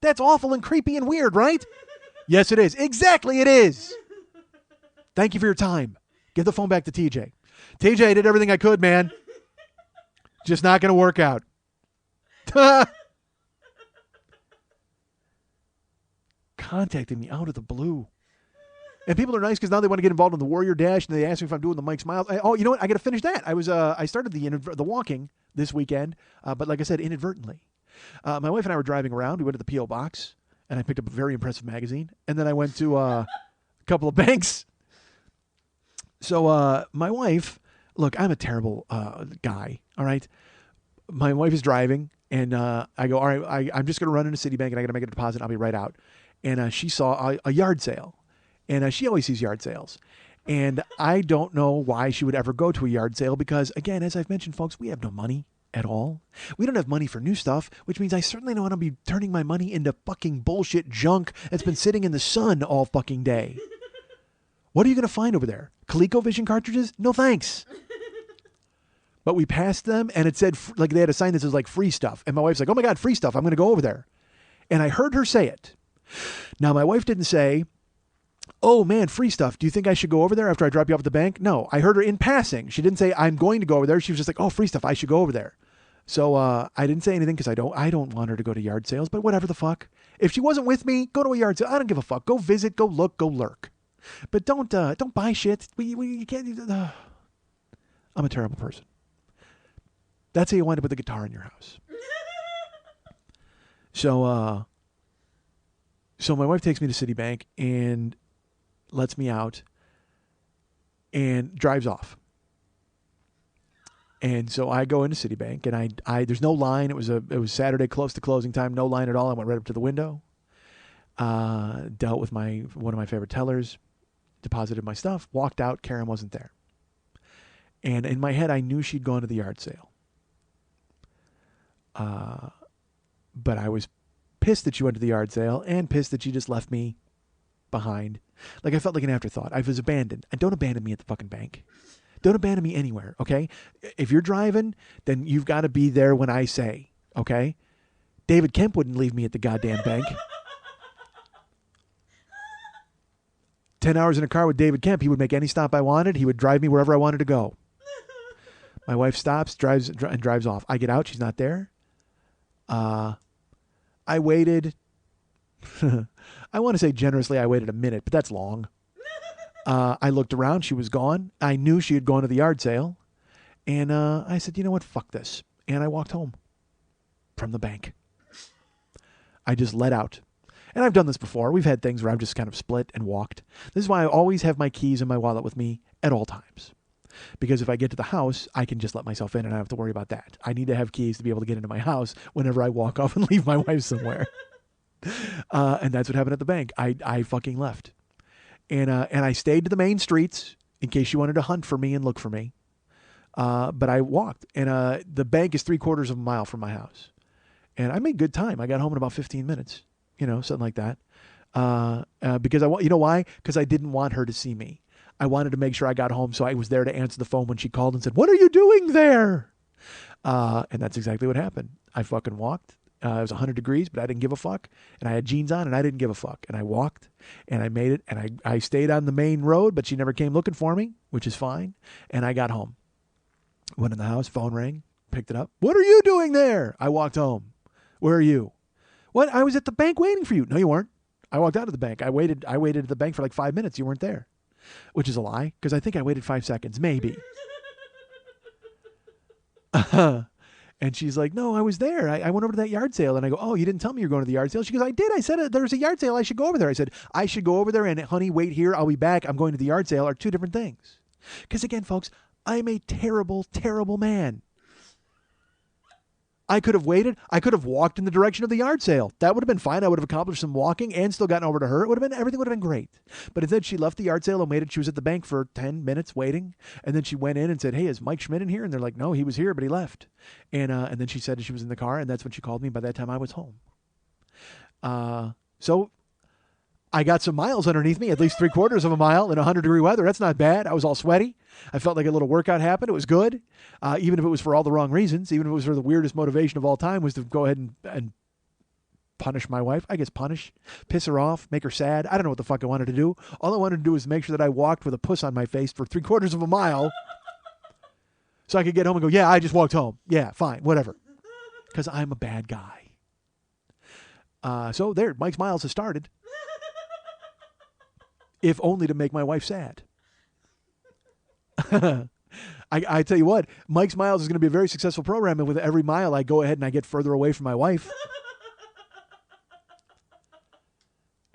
That's awful and creepy and weird, right? Yes, it is. Exactly, it is. Thank you for your time. Give the phone back to TJ. TJ, I did everything I could, man. Just not going to work out. Contacting me out of the blue. And people are nice because now they want to get involved in the Warrior Dash, and they ask me if I'm doing the Mike Smiles. Oh, you know what? I got to finish that. I started the walking this weekend, but like I said, inadvertently. My wife and I were driving around. We went to the P.O. Box, and I picked up a very impressive magazine. And then I went to a couple of banks. So my wife, look, I'm a terrible guy, all right? My wife is driving, and I go, all right, I'm just going to run into Citibank, and I got to make a deposit. I'll be right out. And she saw a yard sale. And she always sees yard sales. And I don't know why she would ever go to a yard sale because, again, as I've mentioned, folks, we have no money at all. We don't have money for new stuff, which means I certainly don't want to be turning my money into fucking bullshit junk that's been sitting in the sun all fucking day. What are you going to find over there? ColecoVision cartridges? No thanks. But we passed them, and it said, like they had a sign that says, like, free stuff. And my wife's like, oh, my God, free stuff. I'm going to go over there. And I heard her say it. Now, my wife didn't say, oh, man, free stuff. Do you think I should go over there after I drop you off at the bank? No, I heard her in passing. She didn't say, I'm going to go over there. She was just like, oh, free stuff. I should go over there. So I didn't say anything because I don't want her to go to yard sales, but whatever the fuck. If she wasn't with me, go to a yard sale. I don't give a fuck. Go visit, go look, go lurk. But don't buy shit. You can't. I'm a terrible person. That's how you wind up with a guitar in your house. So my wife takes me to Citibank and lets me out and drives off. And so I go into Citibank and I there's no line. It was Saturday close to closing time, no line at all. I went right up to the window, dealt with one of my favorite tellers, deposited my stuff, walked out. Karen wasn't there. And in my head, I knew she'd gone to the yard sale. But I was pissed that she went to the yard sale and pissed that she just left me behind. Like I felt like an afterthought. I was abandoned. And don't abandon me at the fucking bank. Don't abandon me anywhere, okay? If you're driving, then you've got to be there when I say, okay? David Kemp wouldn't leave me at the goddamn bank. 10 hours in a car with David Kemp, he would make any stop I wanted. He would drive me wherever I wanted to go. My wife stops, drives off. I get out. She's not there. I waited. I want to say generously I waited a minute, but that's long. I looked around. She was gone. I knew she had gone to the yard sale. And I said, you know what? Fuck this. And I walked home from the bank. I just let out. And I've done this before. We've had things where I've just kind of split and walked. This is why I always have my keys in my wallet with me at all times. Because if I get to the house, I can just let myself in and I don't have to worry about that. I need to have keys to be able to get into my house whenever I walk off and leave my wife somewhere. And that's what happened at the bank. I fucking left. And I stayed to the main streets in case she wanted to hunt for me and look for me. But I walked. And the bank is 3/4 of a mile from my house. And I made good time. I got home in about 15 minutes. Something like that. Because you know why? Because I didn't want her to see me. I wanted to make sure I got home, so I was there to answer the phone when she called and said, "What are you doing there?" And that's exactly what happened. I fucking walked. It was 100 degrees, but I didn't give a fuck. And I had jeans on, and I didn't give a fuck. And I walked, and I made it, and I stayed on the main road, but she never came looking for me, which is fine. And I got home. Went in the house, phone rang, picked it up. "What are you doing there?" I walked home. Where are you? What? I was at the bank waiting for you. No, you weren't. I walked out of the bank. I waited at the bank for like 5 minutes. You weren't there, which is a lie because I think I waited 5 seconds, maybe. And she's like, no, I was there. I went over to that yard sale. And I go, oh, you didn't tell me you're going to the yard sale? She goes, I did. I said there's a yard sale. I should go over there. I said, I should go over there and, honey, wait here. I'll be back. I'm going to the yard sale are two different things. Because, again, folks, I'm a terrible, terrible man. I could have waited. I could have walked in the direction of the yard sale. That would have been fine. I would have accomplished some walking and still gotten over to her. Everything would have been great. But instead, she left the yard sale and waited. She was at the bank for 10 minutes waiting. And then she went in and said, hey, is Mike Schmidt in here? And they're like, no, he was here, but he left. And then she said she was in the car, and that's when she called me. By that time, I was home. So I got some miles underneath me, at least 3/4 of a mile in 100-degree weather. That's not bad. I was all sweaty. I felt like a little workout happened. It was good. Even if it was for all the wrong reasons, even if it was for the weirdest motivation of all time was to go ahead and punish my wife. I guess piss her off, make her sad. I don't know what the fuck I wanted to do. All I wanted to do was make sure that I walked with a puss on my face for 3/4 of a mile so I could get home and go, yeah, I just walked home. Yeah, fine, whatever. Because I'm a bad guy. So there, Mike's Miles has started. If only to make my wife sad. I tell you what, Mike's Miles is going to be a very successful program, and with every mile I go ahead and I get further away from my wife.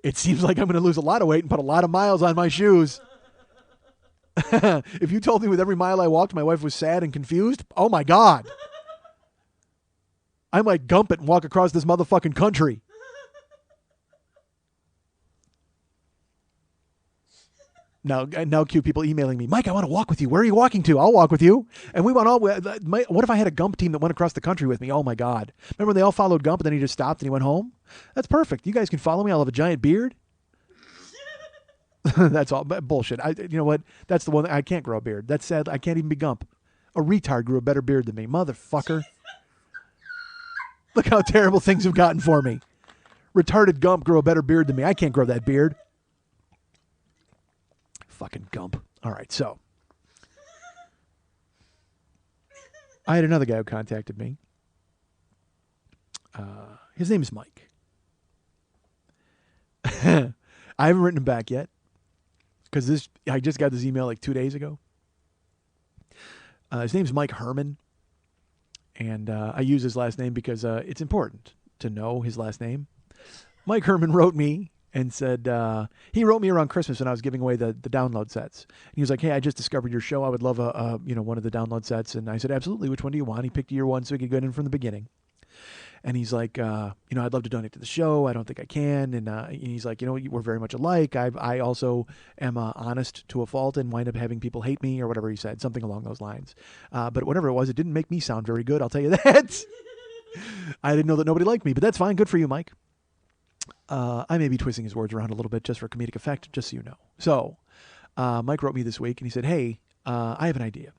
It seems like I'm going to lose a lot of weight and put a lot of miles on my shoes. If you told me with every mile I walked my wife was sad and confused, oh my God. I might gump it and walk across this motherfucking country. Now cue people emailing me, Mike, I want to walk with you. Where are you walking to? I'll walk with you. And we went what if I had a Gump team that went across the country with me? Oh my God. Remember when they all followed Gump and then he just stopped and he went home? That's perfect. You guys can follow me. I'll have a giant beard. That's all bullshit. You know what? That's the one I can't grow a beard. That's sad. I can't even be Gump. A retard grew a better beard than me. Motherfucker. Look how terrible things have gotten for me. Retarded Gump grew a better beard than me. I can't grow that beard. Fucking Gump. All right, so I had another guy who contacted me. His name is Mike. I haven't written him back yet because I just got this email like 2 days ago. His name's Mike Herman, and I use his last name because it's important to know his last name. Mike Herman wrote me and said, he wrote me around Christmas when I was giving away the download sets. And he was like, hey, I just discovered your show. I would love one of the download sets. And I said, absolutely. Which one do you want? He picked year one so he could get in from the beginning. And he's like, I'd love to donate to the show. I don't think I can. And he's like, we're very much alike. I also am honest to a fault and wind up having people hate me or whatever he said, something along those lines. But whatever it was, it didn't make me sound very good. I'll tell you that. I didn't know that nobody liked me, but that's fine. Good for you, Mike. I may be twisting his words around a little bit just for comedic effect, just so you know. So Mike wrote me this week and he said, hey, I have an idea.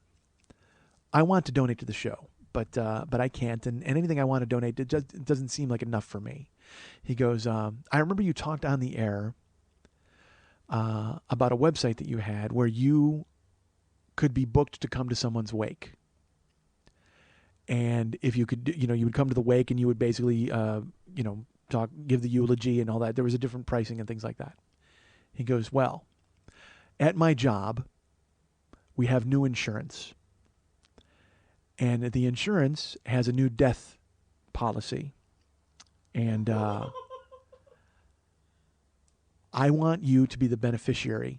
I want to donate to the show, but I can't. And anything I want to donate, it doesn't seem like enough for me. He goes, I remember you talked on the air about a website that you had where you could be booked to come to someone's wake. And if you could, you would come to the wake and you would basically, give the eulogy and all that. There was a different pricing and things like that. He goes, well, at my job, we have new insurance. And the insurance has a new death policy. And I want you to be the beneficiary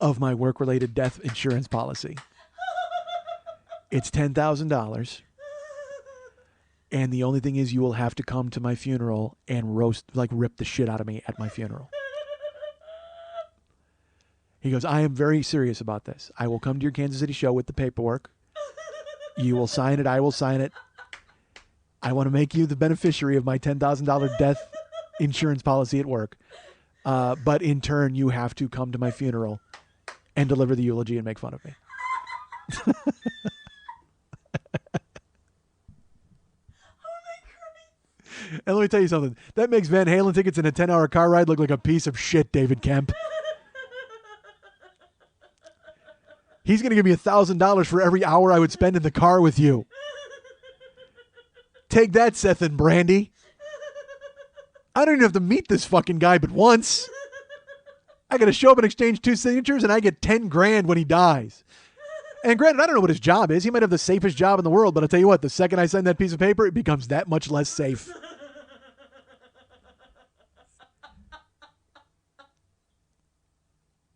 of my work-related death insurance policy. It's $10,000. And the only thing is you will have to come to my funeral and rip the shit out of me at my funeral. He goes, I am very serious about this. I will come to your Kansas City show with the paperwork. You will sign it. I will sign it. I want to make you the beneficiary of my $10,000 death insurance policy at work. But in turn, you have to come to my funeral and deliver the eulogy and make fun of me. And let me tell you something. That makes Van Halen tickets and a 10-hour car ride look like a piece of shit, David Kemp. He's going to give me $1,000 for every hour I would spend in the car with you. Take that, Seth and Brandy. I don't even have to meet this fucking guy but once. I got to show up and exchange 2 signatures, and I get 10 grand when he dies. And granted, I don't know what his job is. He might have the safest job in the world, but I'll tell you what, the second I sign that piece of paper, it becomes that much less safe.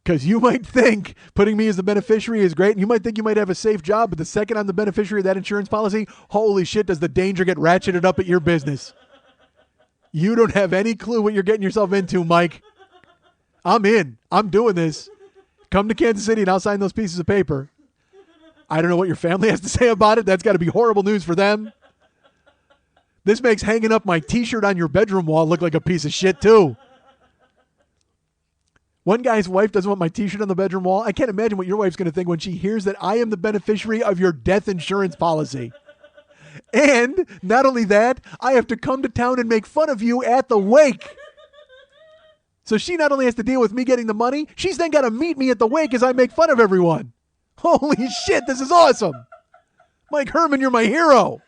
Because you might think putting me as the beneficiary is great, and you might think you might have a safe job, but the second I'm the beneficiary of that insurance policy, holy shit, does the danger get ratcheted up at your business. You don't have any clue what you're getting yourself into, Mike. I'm in. I'm doing this. Come to Kansas City and I'll sign those pieces of paper. I don't know what your family has to say about it. That's got to be horrible news for them. This makes hanging up my t-shirt on your bedroom wall look like a piece of shit, too. One guy's wife doesn't want my t-shirt on the bedroom wall. I can't imagine what your wife's going to think when she hears that I am the beneficiary of your death insurance policy. And not only that, I have to come to town and make fun of you at the wake. So she not only has to deal with me getting the money, she's then got to meet me at the wake as I make fun of everyone. Holy shit, this is awesome. Mike Herman, you're my hero.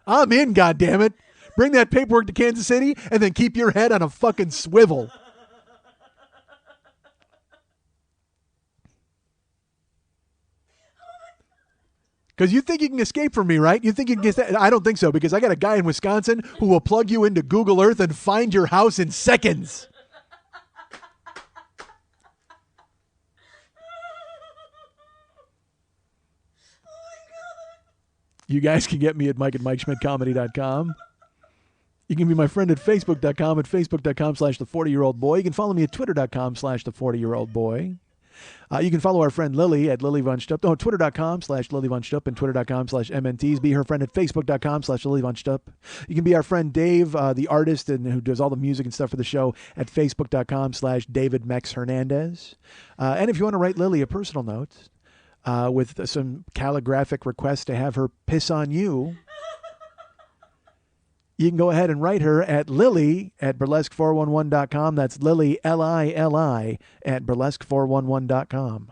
I'm in, goddammit. Bring that paperwork to Kansas City and then keep your head on a fucking swivel. Because you think you can escape from me, right? You think you can get... I don't think so, because I got a guy in Wisconsin who will plug you into Google Earth and find your house in seconds. You guys can get me at Mike at MikeSchmidtComedy.com. You can be my friend at Facebook.com, at Facebook.com/the40-year-old-boy. You can follow me at Twitter.com/the40-year-old-boy. You can follow our friend Lily at Lily Von Stupp. Twitter.com/Lily Von Stupp and Twitter.com/MNTs. Be her friend at Facebook.com/Lily Von Stupp. You can be our friend Dave, the artist and who does all the music and stuff for the show, at Facebook.com/David Mex Hernandez. And if you want to write Lily a personal note with some calligraphic requests to have her piss on you, you can go ahead and write her at Lily at burlesque411.com. That's Lily, Lili, at burlesque411.com.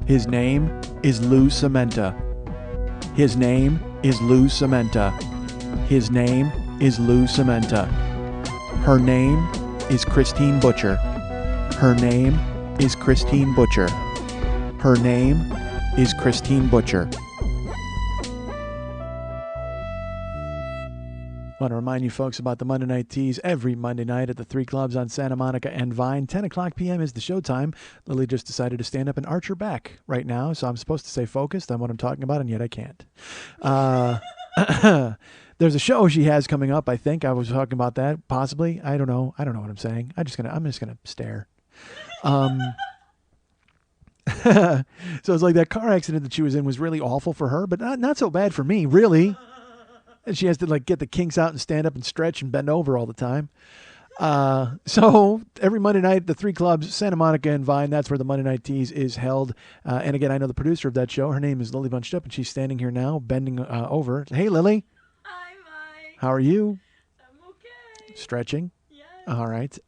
His name is Lou Cementa. His name is Lou Cementa. His name is Lou Cementa. Her name is Christine Butcher. Her name is Christine Butcher. Her name is Christine Butcher. I want to remind you folks about the Monday Night Teas every Monday night at the 3 clubs on Santa Monica and Vine. 10 o'clock p.m. is the showtime. Lily just decided to stand up and arch her back right now, so I'm supposed to stay focused on what I'm talking about, and yet I can't. There's a show she has coming up, I think. I was talking about that, possibly. I don't know. I don't know what I'm saying. I'm just gonna stare. So it's like that car accident that she was in was really awful for her, but not so bad for me, really. And she has to like get the kinks out and stand up and stretch and bend over all the time. So every Monday night, the 3 clubs, Santa Monica and Vine, that's where the Monday Night Teas is held. And again, I know the producer of that show. Her name is Lily Von Stupp, and she's standing here now, bending over. Hey, Lily. Hi, Mike. How are you? I'm okay. Stretching? Yes. All right.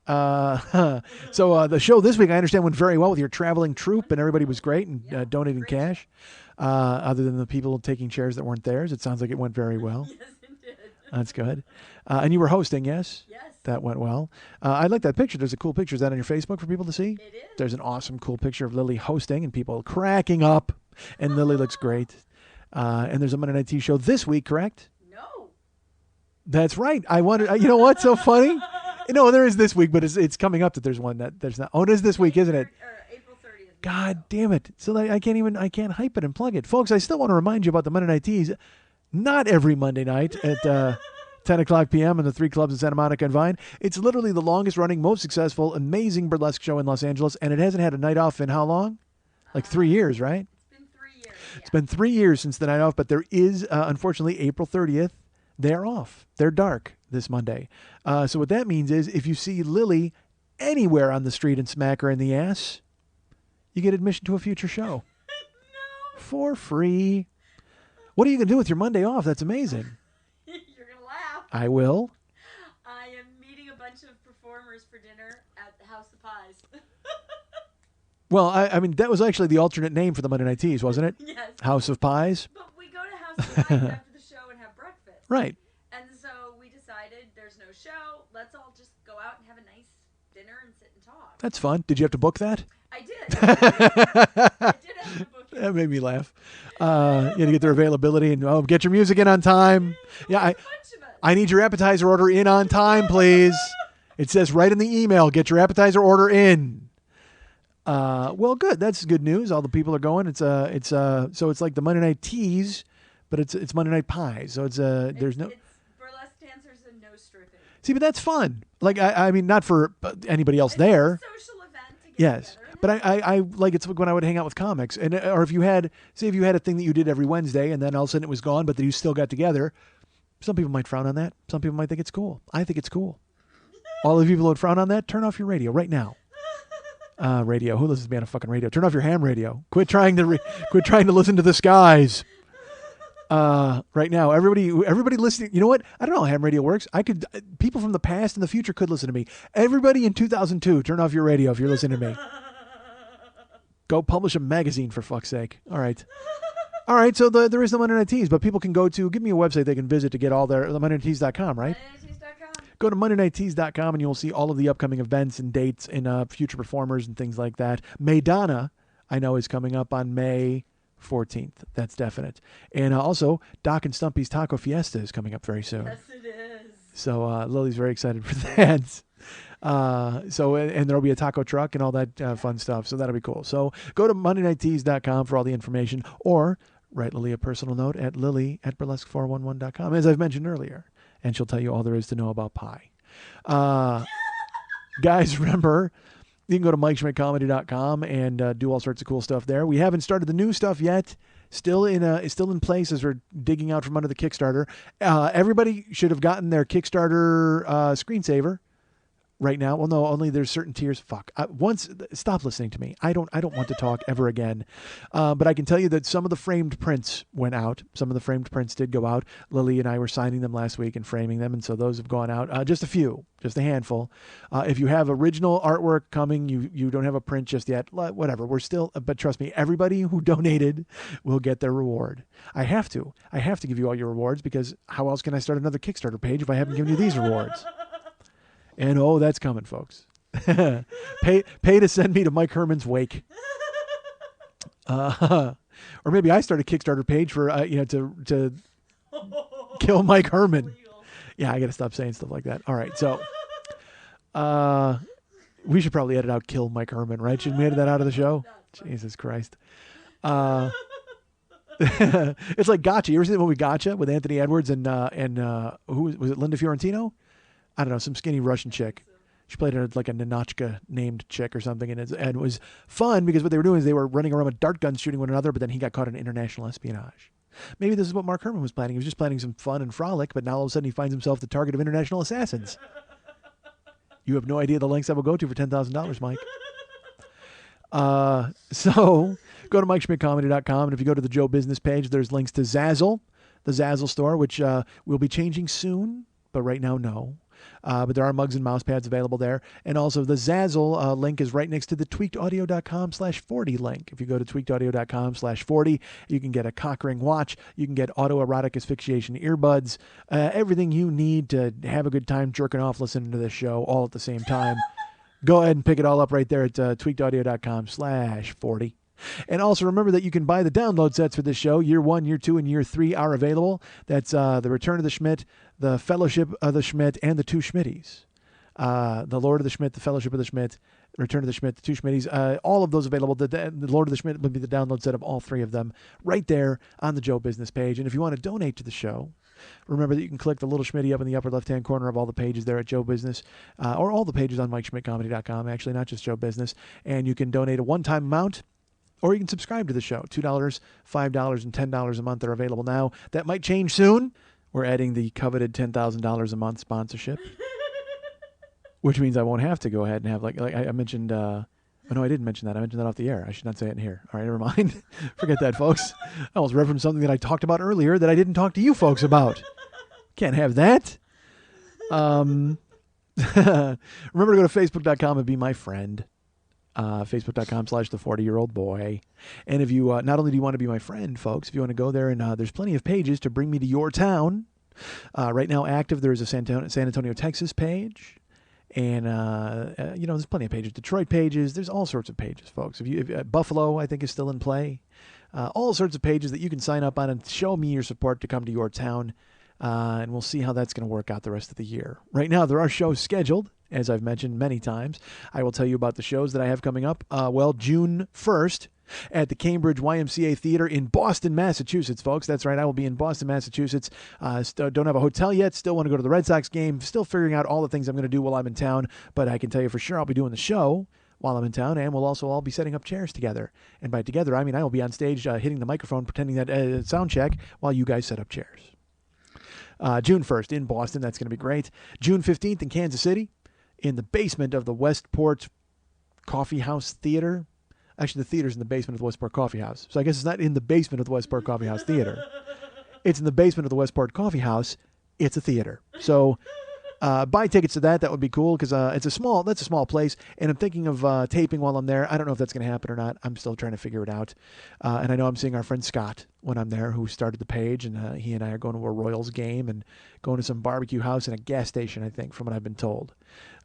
So the show this week, I understand, went very well with your traveling troupe, and everybody was great and donating great. Cash. Other than the people taking chairs that weren't theirs, it sounds like it went very well. Yes, it did. That's good. And you were hosting, yes? Yes. That went well. I like that picture. There's a cool picture. Is that on your Facebook for people to see? It is. There's an awesome, cool picture of Lily hosting and people cracking up. And Lily looks great. And there's a Monday Night Tea show this week, correct? No. That's right. I wonder. You know what's so funny? No, there is this week, but it's coming up that there's one that there's not. Oh, it is this week, isn't it? April 30th. God damn it. So I can't hype it and plug it. Folks, I still want to remind you about the Monday Night Teas. Not every Monday night at 10 o'clock p.m. in the 3 clubs in Santa Monica and Vine. It's literally the longest running, most successful, amazing burlesque show in Los Angeles, and it hasn't had a night off in how long? Like 3 years, right? It's been 3 years. Yeah. It's been 3 years since the night off, but there is, unfortunately, April 30th. They're off. They're dark this Monday. So what that means is if you see Lily anywhere on the street and smack her in the ass, you get admission to a future show. No. For free. What are you going to do with your Monday off? That's amazing. You're going to laugh. I will. I am meeting a bunch of performers for dinner at the House of Pies. Well, I mean, that was actually the alternate name for the Monday Night Teas, wasn't it? Yes. House of Pies. But we go to House of Pies after the show and have breakfast. Right. And so we decided there's no show. Let's all just go out and have a nice dinner and sit and talk. That's fun. Did you have to book that? I did. I did have to book it. That made me laugh. You had to get their availability and get your music in on time. Yeah, There's a bunch of us. I need your appetizer order in on time, please. It says right in the email, get your appetizer order in. Well, good. That's good news. All the people are going. So it's like the Monday Night Teas, but it's Monday Night Pies. So it's there's no. It's burlesque dancers and no stripping. See, but that's fun. Like I mean, not for anybody else It's there. a social event to get Yes, together. but I like it's when I would hang out with comics, and or if you had a thing that you did every Wednesday, and then all of a sudden it was gone, but that you still got together. Some people might frown on that. Some people might think it's cool. I think it's cool. All the people who would frown on that, turn off your radio right now. Radio. Who listens to me on a fucking radio? Turn off your ham radio. Quit trying to listen to the skies. Right now, everybody listening. You know what? I don't know how ham radio works. People from the past and the future could listen to me. Everybody in 2002, turn off your radio if you're listening to me. Go publish a magazine for fuck's sake. All right. So there is the Monday Night Teas, but people can go to, give me a website they can visit to get all their, the MondayNightTeas.com, right? MondayNightTeas.com. Go to MondayNightTeas.com and you'll see all of the upcoming events and dates and future performers and things like that. Madonna, I know, is coming up on May 14th. That's definite. And also, Doc and Stumpy's Taco Fiesta is coming up very soon. Yes, it is. So Lily's very excited for that. And there'll be a taco truck and all that fun stuff. So that'll be cool. So go to MondayNightTeas.com for all the information, or write Lily a personal note at lily@burlesque411.com, as I've mentioned earlier, and she'll tell you all there is to know about pie. Guys, remember, you can go to MikeSchmidtComedy.com and do all sorts of cool stuff there. We haven't started the new stuff yet. It's still in place as we're digging out from under the Kickstarter. Everybody should have gotten their Kickstarter screensaver right now. Well, no, only there's certain tiers. Fuck. Stop listening to me. I don't want to talk ever again. But I can tell you that some of the framed prints went out. Some of the framed prints did go out. Lily and I were signing them last week and framing them, and so those have gone out. Just a few, just a handful. If you have original artwork coming, you don't have a print just yet. Whatever. We're still. But trust me, everybody who donated will get their reward. I have to give you all your rewards, because how else can I start another Kickstarter page if I haven't given you these rewards? And that's coming, folks. Pay to send me to Mike Herman's wake. Or maybe I start a Kickstarter page for to kill Mike Herman. Yeah, I got to stop saying stuff like that. All right, so we should probably edit out "kill Mike Herman," right? Shouldn't we edit that out of the show? Jesus Christ. It's like Gotcha. You ever see the movie Gotcha with Anthony Edwards and who was it? Linda Fiorentino? I don't know, some skinny Russian chick. She played like a Ninotchka named chick or something, and it was fun because what they were doing is they were running around with dart guns shooting one another, but then he got caught in international espionage. Maybe this is what Mark Herman was planning. He was just planning some fun and frolic, but now all of a sudden he finds himself the target of international assassins. You have no idea the lengths I will go to for $10,000, Mike. So go to MikeSchmidtComedy.com, and if you go to the Joe Business page, there's links to Zazzle, the Zazzle store, which will be changing soon, but right now, no. But there are mugs and mouse pads available there. And also the Zazzle link is right next to the tweakedaudio.com/40 link. If you go to tweakedaudio.com/40, you can get a cock ring watch. You can get autoerotic asphyxiation earbuds. Everything you need to have a good time jerking off listening to this show all at the same time. Go ahead and pick it all up right there at tweakedaudio.com/40. And also remember that you can buy the download sets for this show. Year 1, Year 2, and Year 3 are available. That's the Return of the Schmidt, the Fellowship of the Schmidt, and the Two Schmitties. The Lord of the Schmidt, the Fellowship of the Schmidt, Return of the Schmidt, the Two Schmitties. All of those available. The Lord of the Schmidt will be the download set of all three of them right there on the Joe Business page. And if you want to donate to the show, remember that you can click the little Schmitty up in the upper left-hand corner of all the pages there at Joe Business, or all the pages on MikeSchmidtComedy.com, actually, not just Joe Business. And you can donate a one-time amount, or you can subscribe to the show. $2, $5, and $10 a month are available now. That might change soon. We're adding the coveted $10,000 a month sponsorship, which means I won't have to go ahead and have, like I mentioned, oh, no, I didn't mention that. I mentioned that off the air. I should not say it in here. All right, never mind. Forget that, folks. I almost referenced something that I talked about earlier that I didn't talk to you folks about. Can't have that. Remember to go to Facebook.com and be my friend. Facebook.com/the40year-old boy. And if you, not only do you want to be my friend, folks, if you want to go there and there's plenty of pages to bring me to your town, Right now, active, there is a San Antonio, Texas page. And, there's plenty of pages. Detroit pages. There's all sorts of pages, folks. If Buffalo, I think, is still in play. All sorts of pages that you can sign up on and show me your support to come to your town. And we'll see how that's going to work out the rest of the year. Right now, there are shows scheduled, as I've mentioned many times. I will tell you about the shows that I have coming up. June 1st at the Cambridge YMCA Theater in Boston, Massachusetts, folks. That's right. I will be in Boston, Massachusetts. Don't have a hotel yet. Still want to go to the Red Sox game. Still figuring out all the things I'm going to do while I'm in town. But I can tell you for sure I'll be doing the show while I'm in town, and we'll also all be setting up chairs together. And by together, I mean I will be on stage hitting the microphone, pretending that sound check while you guys set up chairs. June 1st in Boston. That's going to be great. June 15th in Kansas City in the basement of the Westport Coffee House Theater. Actually, the theater's in the basement of the Westport Coffee House. So I guess it's not in the basement of the Westport Coffee House Theater. It's in the basement of the Westport Coffee House. It's a theater. So buy tickets to that. That would be cool because that's a small place. And I'm thinking of taping while I'm there. I don't know if that's going to happen or not. I'm still trying to figure it out. And I know I'm seeing our friend Scott when I'm there, who started the page. And he and I are going to a Royals game and going to some barbecue house and a gas station, I think, from what I've been told.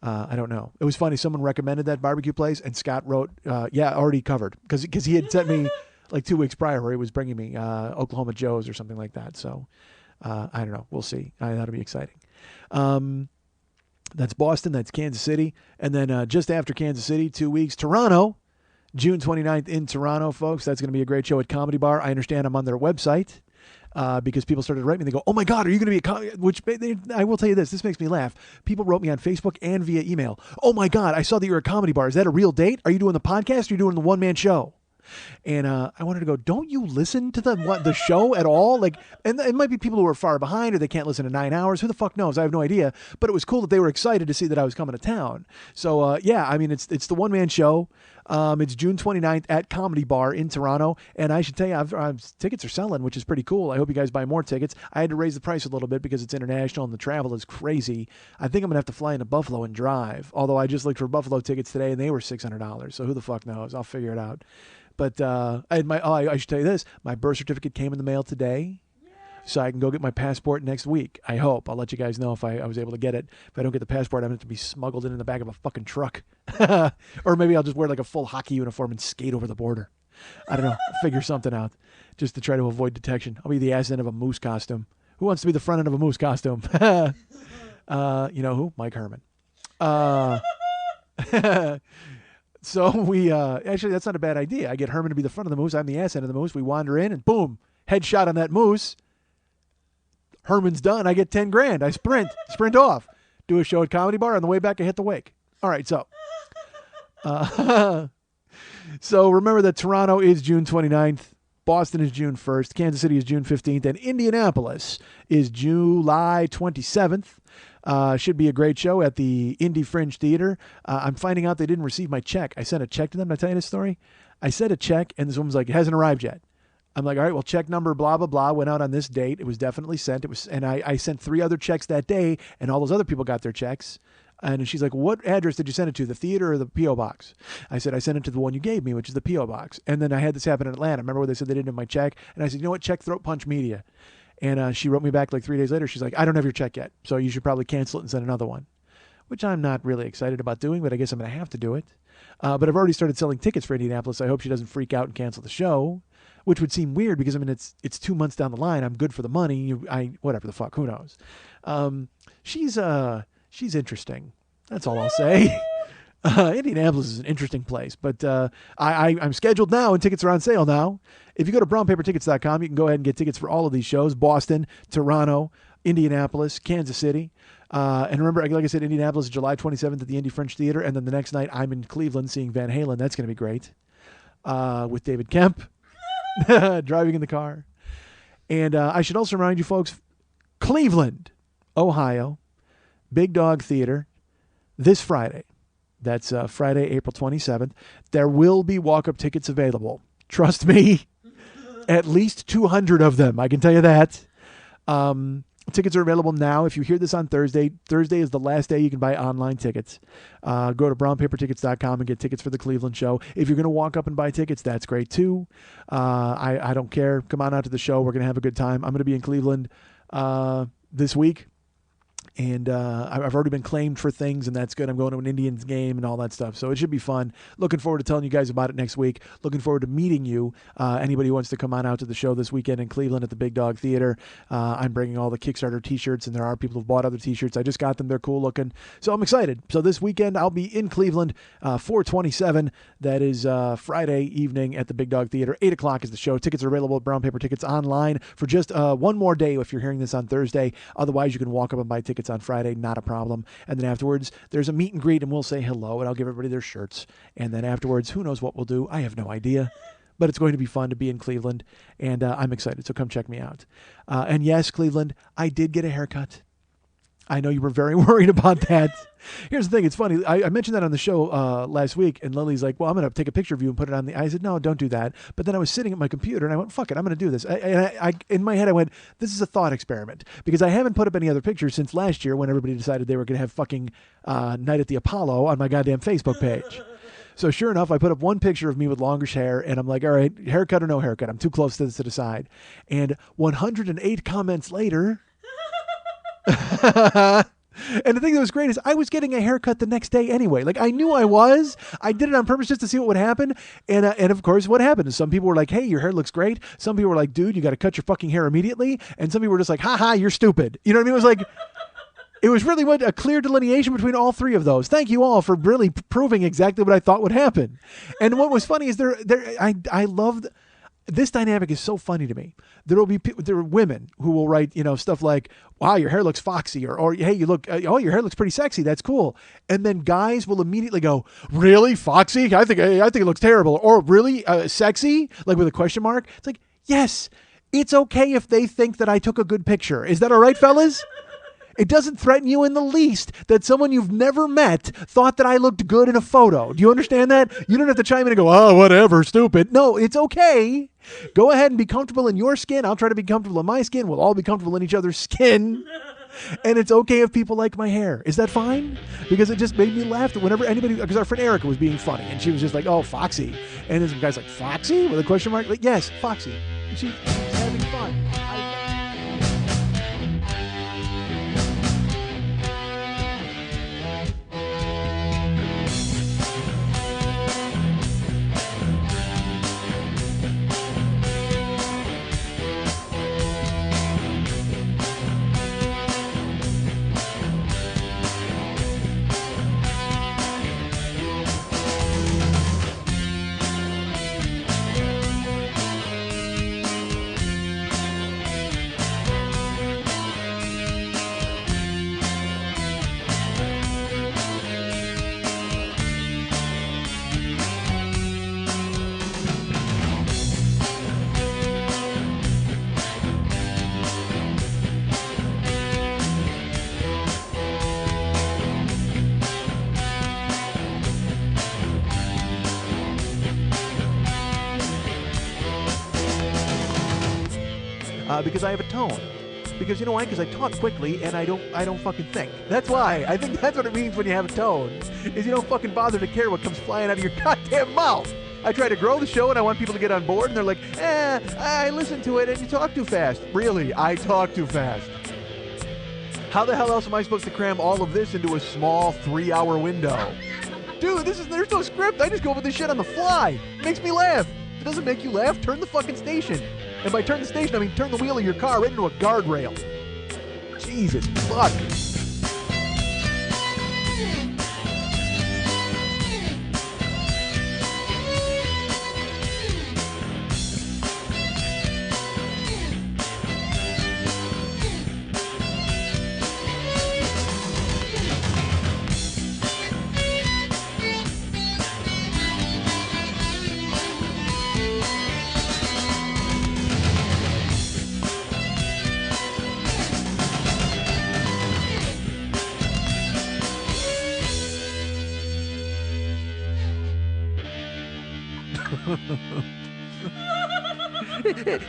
I don't know. It was funny. Someone recommended that barbecue place, and Scott wrote, already covered. Because he had sent me like 2 weeks prior where he was bringing me Oklahoma Joe's or something like that. So I don't know. We'll see. That'll be exciting. That's Boston. That's Kansas City. And then just after Kansas City, 2 weeks, Toronto, June 29th in Toronto, folks. That's going to be a great show at Comedy Bar. I understand I'm on their website. Because people started writing me. They go, "Oh my God, are you going to be a which I will tell you this makes me laugh. People wrote me on Facebook and via email. "Oh my God, I saw that you're a Comedy Bar. Is that a real date? Are you doing the podcast? Or are you doing the one-man show?" And I wanted to go, don't you listen to the show at all? Like, and it might be people who are far behind or they can't listen to 9 hours. Who the fuck knows? I have no idea. But it was cool that they were excited to see that I was coming to town. So, it's the one-man show. It's June 29th at Comedy Bar in Toronto. And I should tell you, tickets are selling, which is pretty cool. I hope you guys buy more tickets. I had to raise the price a little bit because it's international and the travel is crazy. I think I'm going to have to fly into Buffalo and drive. Although I just looked for Buffalo tickets today and they were $600. So who the fuck knows? I'll figure it out. But I should tell you this. My birth certificate came in the mail today. So I can go get my passport next week. I hope. I'll let you guys know if I was able to get it. If I don't get the passport, I'm going to be smuggled in the back of a fucking truck. Or maybe I'll just wear like a full hockey uniform and skate over the border. I don't know. Figure something out just to try to avoid detection. I'll be the ass end of a moose costume. Who wants to be the front end of a moose costume? You know who? Mike Herman. So we actually, that's not a bad idea. I get Herman to be the front of the moose. I'm the ass end of the moose. We wander in and boom, headshot on that moose. Herman's done. I get 10 grand. I sprint off. Do a show at Comedy Bar. On the way back, I hit the wake. All right, so. So remember that Toronto is June 29th. Boston is June 1st. Kansas City is June 15th. And Indianapolis is July 27th. Should be a great show at the Indy Fringe Theater. I'm finding out they didn't receive my check. I sent a check to them. Did I tell you this story? I sent a check, and this woman's like, it hasn't arrived yet. I'm like, all right, well, check number blah, blah, blah went out on this date. It was definitely sent. And I sent 3 other checks that day, and all those other people got their checks. And she's like, what address did you send it to, the theater or the P.O. box? I said, I sent it to the one you gave me, which is the P.O. box. And then I had this happen in Atlanta. Remember where they said they didn't have my check? And I said, you know what, check Throat Punch Media. And she wrote me back like 3 days later. She's like, I don't have your check yet, so you should probably cancel it and send another one, which I'm not really excited about doing, but I guess I'm going to have to do it. But I've already started selling tickets for Indianapolis. I hope she doesn't freak out and cancel the show, which would seem weird because, I mean, it's 2 months down the line. I'm good for the money. Whatever the fuck, who knows? She's interesting. That's all I'll say. Indianapolis is an interesting place, but I'm scheduled now and tickets are on sale now. If you go to brownpapertickets.com, you can go ahead and get tickets for all of these shows: Boston, Toronto, Indianapolis, Kansas City. And remember, like I said, Indianapolis is July 27th at the Indy French Theater, and then the next night I'm in Cleveland seeing Van Halen. That's going to be great with David Kemp driving in the car. And I should also remind you folks, Cleveland, Ohio, Big Dog Theater, this Friday. That's Friday, April 27th. There will be walk-up tickets available. Trust me, at least 200 of them. I can tell you that. Tickets are available now. If you hear this on Thursday, Thursday is the last day you can buy online tickets. Go to brownpapertickets.com and get tickets for the Cleveland show. If you're going to walk up and buy tickets, that's great too. I don't care. Come on out to the show. We're going to have a good time. I'm going to be in Cleveland this week. And I've already been claimed for things, and that's good. I'm going to an Indians game and all that stuff. So it should be fun. Looking forward to telling you guys about it next week. Looking forward to meeting you. Anybody who wants to come on out to the show this weekend in Cleveland at the Big Dog Theater. I'm bringing all the Kickstarter t-shirts, and there are people who've bought other t-shirts. I just got them. They're cool looking. So I'm excited. So this weekend, I'll be in Cleveland, 4/27. That is Friday evening at the Big Dog Theater. 8 o'clock is the show. Tickets are available at Brown Paper Tickets online for just one more day if you're hearing this on Thursday. Otherwise, you can walk up and buy tickets on Friday, not a problem. And then afterwards, there's a meet and greet, and we'll say hello, and I'll give everybody their shirts. And then afterwards, who knows what we'll do? I have no idea. But it's going to be fun to be in Cleveland, and I'm excited, so come check me out. And yes, Cleveland, I did get a haircut. I know you were very worried about that. Here's the thing. It's funny. I mentioned that on the show last week, and Lily's like, well, I'm going to take a picture of you and put it on the... I said, no, don't do that. But then I was sitting at my computer, and I went, fuck it, I'm going to do this. I in my head, I went, this is a thought experiment. Because I haven't put up any other pictures since last year when everybody decided they were going to have fucking Night at the Apollo on my goddamn Facebook page. So sure enough, I put up one picture of me with longish hair, and I'm like, all right, haircut or no haircut? I'm too close to this to decide. And 108 comments later... And the thing that was great is I was getting a haircut the next day anyway. Like, I knew I was. I did it on purpose just to see what would happen. And of course, what happened is some people were like, hey, your hair looks great. Some people were like, dude, you got to cut your fucking hair immediately. And some people were just like, ha, you're stupid. You know what I mean? It was like... It was really a clear delineation between all three of those. Thank you all for really proving exactly what I thought would happen. And what was funny is I loved... This dynamic is so funny to me. There are women who will write, stuff like, wow, your hair looks foxy, or hey, you look, your hair looks pretty sexy. That's cool. And then guys will immediately go, really foxy? I think it looks terrible. Or really sexy? Like with a question mark. It's like, yes, it's okay if they think that I took a good picture. Is that all right, fellas? It doesn't threaten you in the least that someone you've never met thought that I looked good in a photo. Do you understand that? You don't have to chime in and go, oh, whatever, stupid. No, it's okay. Go ahead and be comfortable in your skin. I'll try to be comfortable in my skin. We'll all be comfortable in each other's skin. And it's okay if people like my hair. Is that fine? Because it just made me laugh whenever anybody, because our friend Erica was being funny, and she was just like, oh, Foxy. And then some guy's like, Foxy? With a question mark? Like, yes, Foxy. And she's having fun. Because I have a tone. Because you know why? Because I talk quickly and I don't fucking think. That's why. I think that's what it means when you have a tone. Is you don't fucking bother to care what comes flying out of your goddamn mouth. I try to grow the show and I want people to get on board and they're like, I listen to it and you talk too fast. Really, I talk too fast. How the hell else am I supposed to cram all of this into a small 3-hour window? Dude, there's no script. I just go over this shit on the fly. It makes me laugh. If it doesn't make you laugh, turn the fucking station. And by turn the station, I mean turn the wheel of your car right into a guardrail. Jesus, fuck.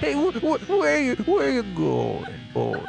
Hey, where are you going, boy?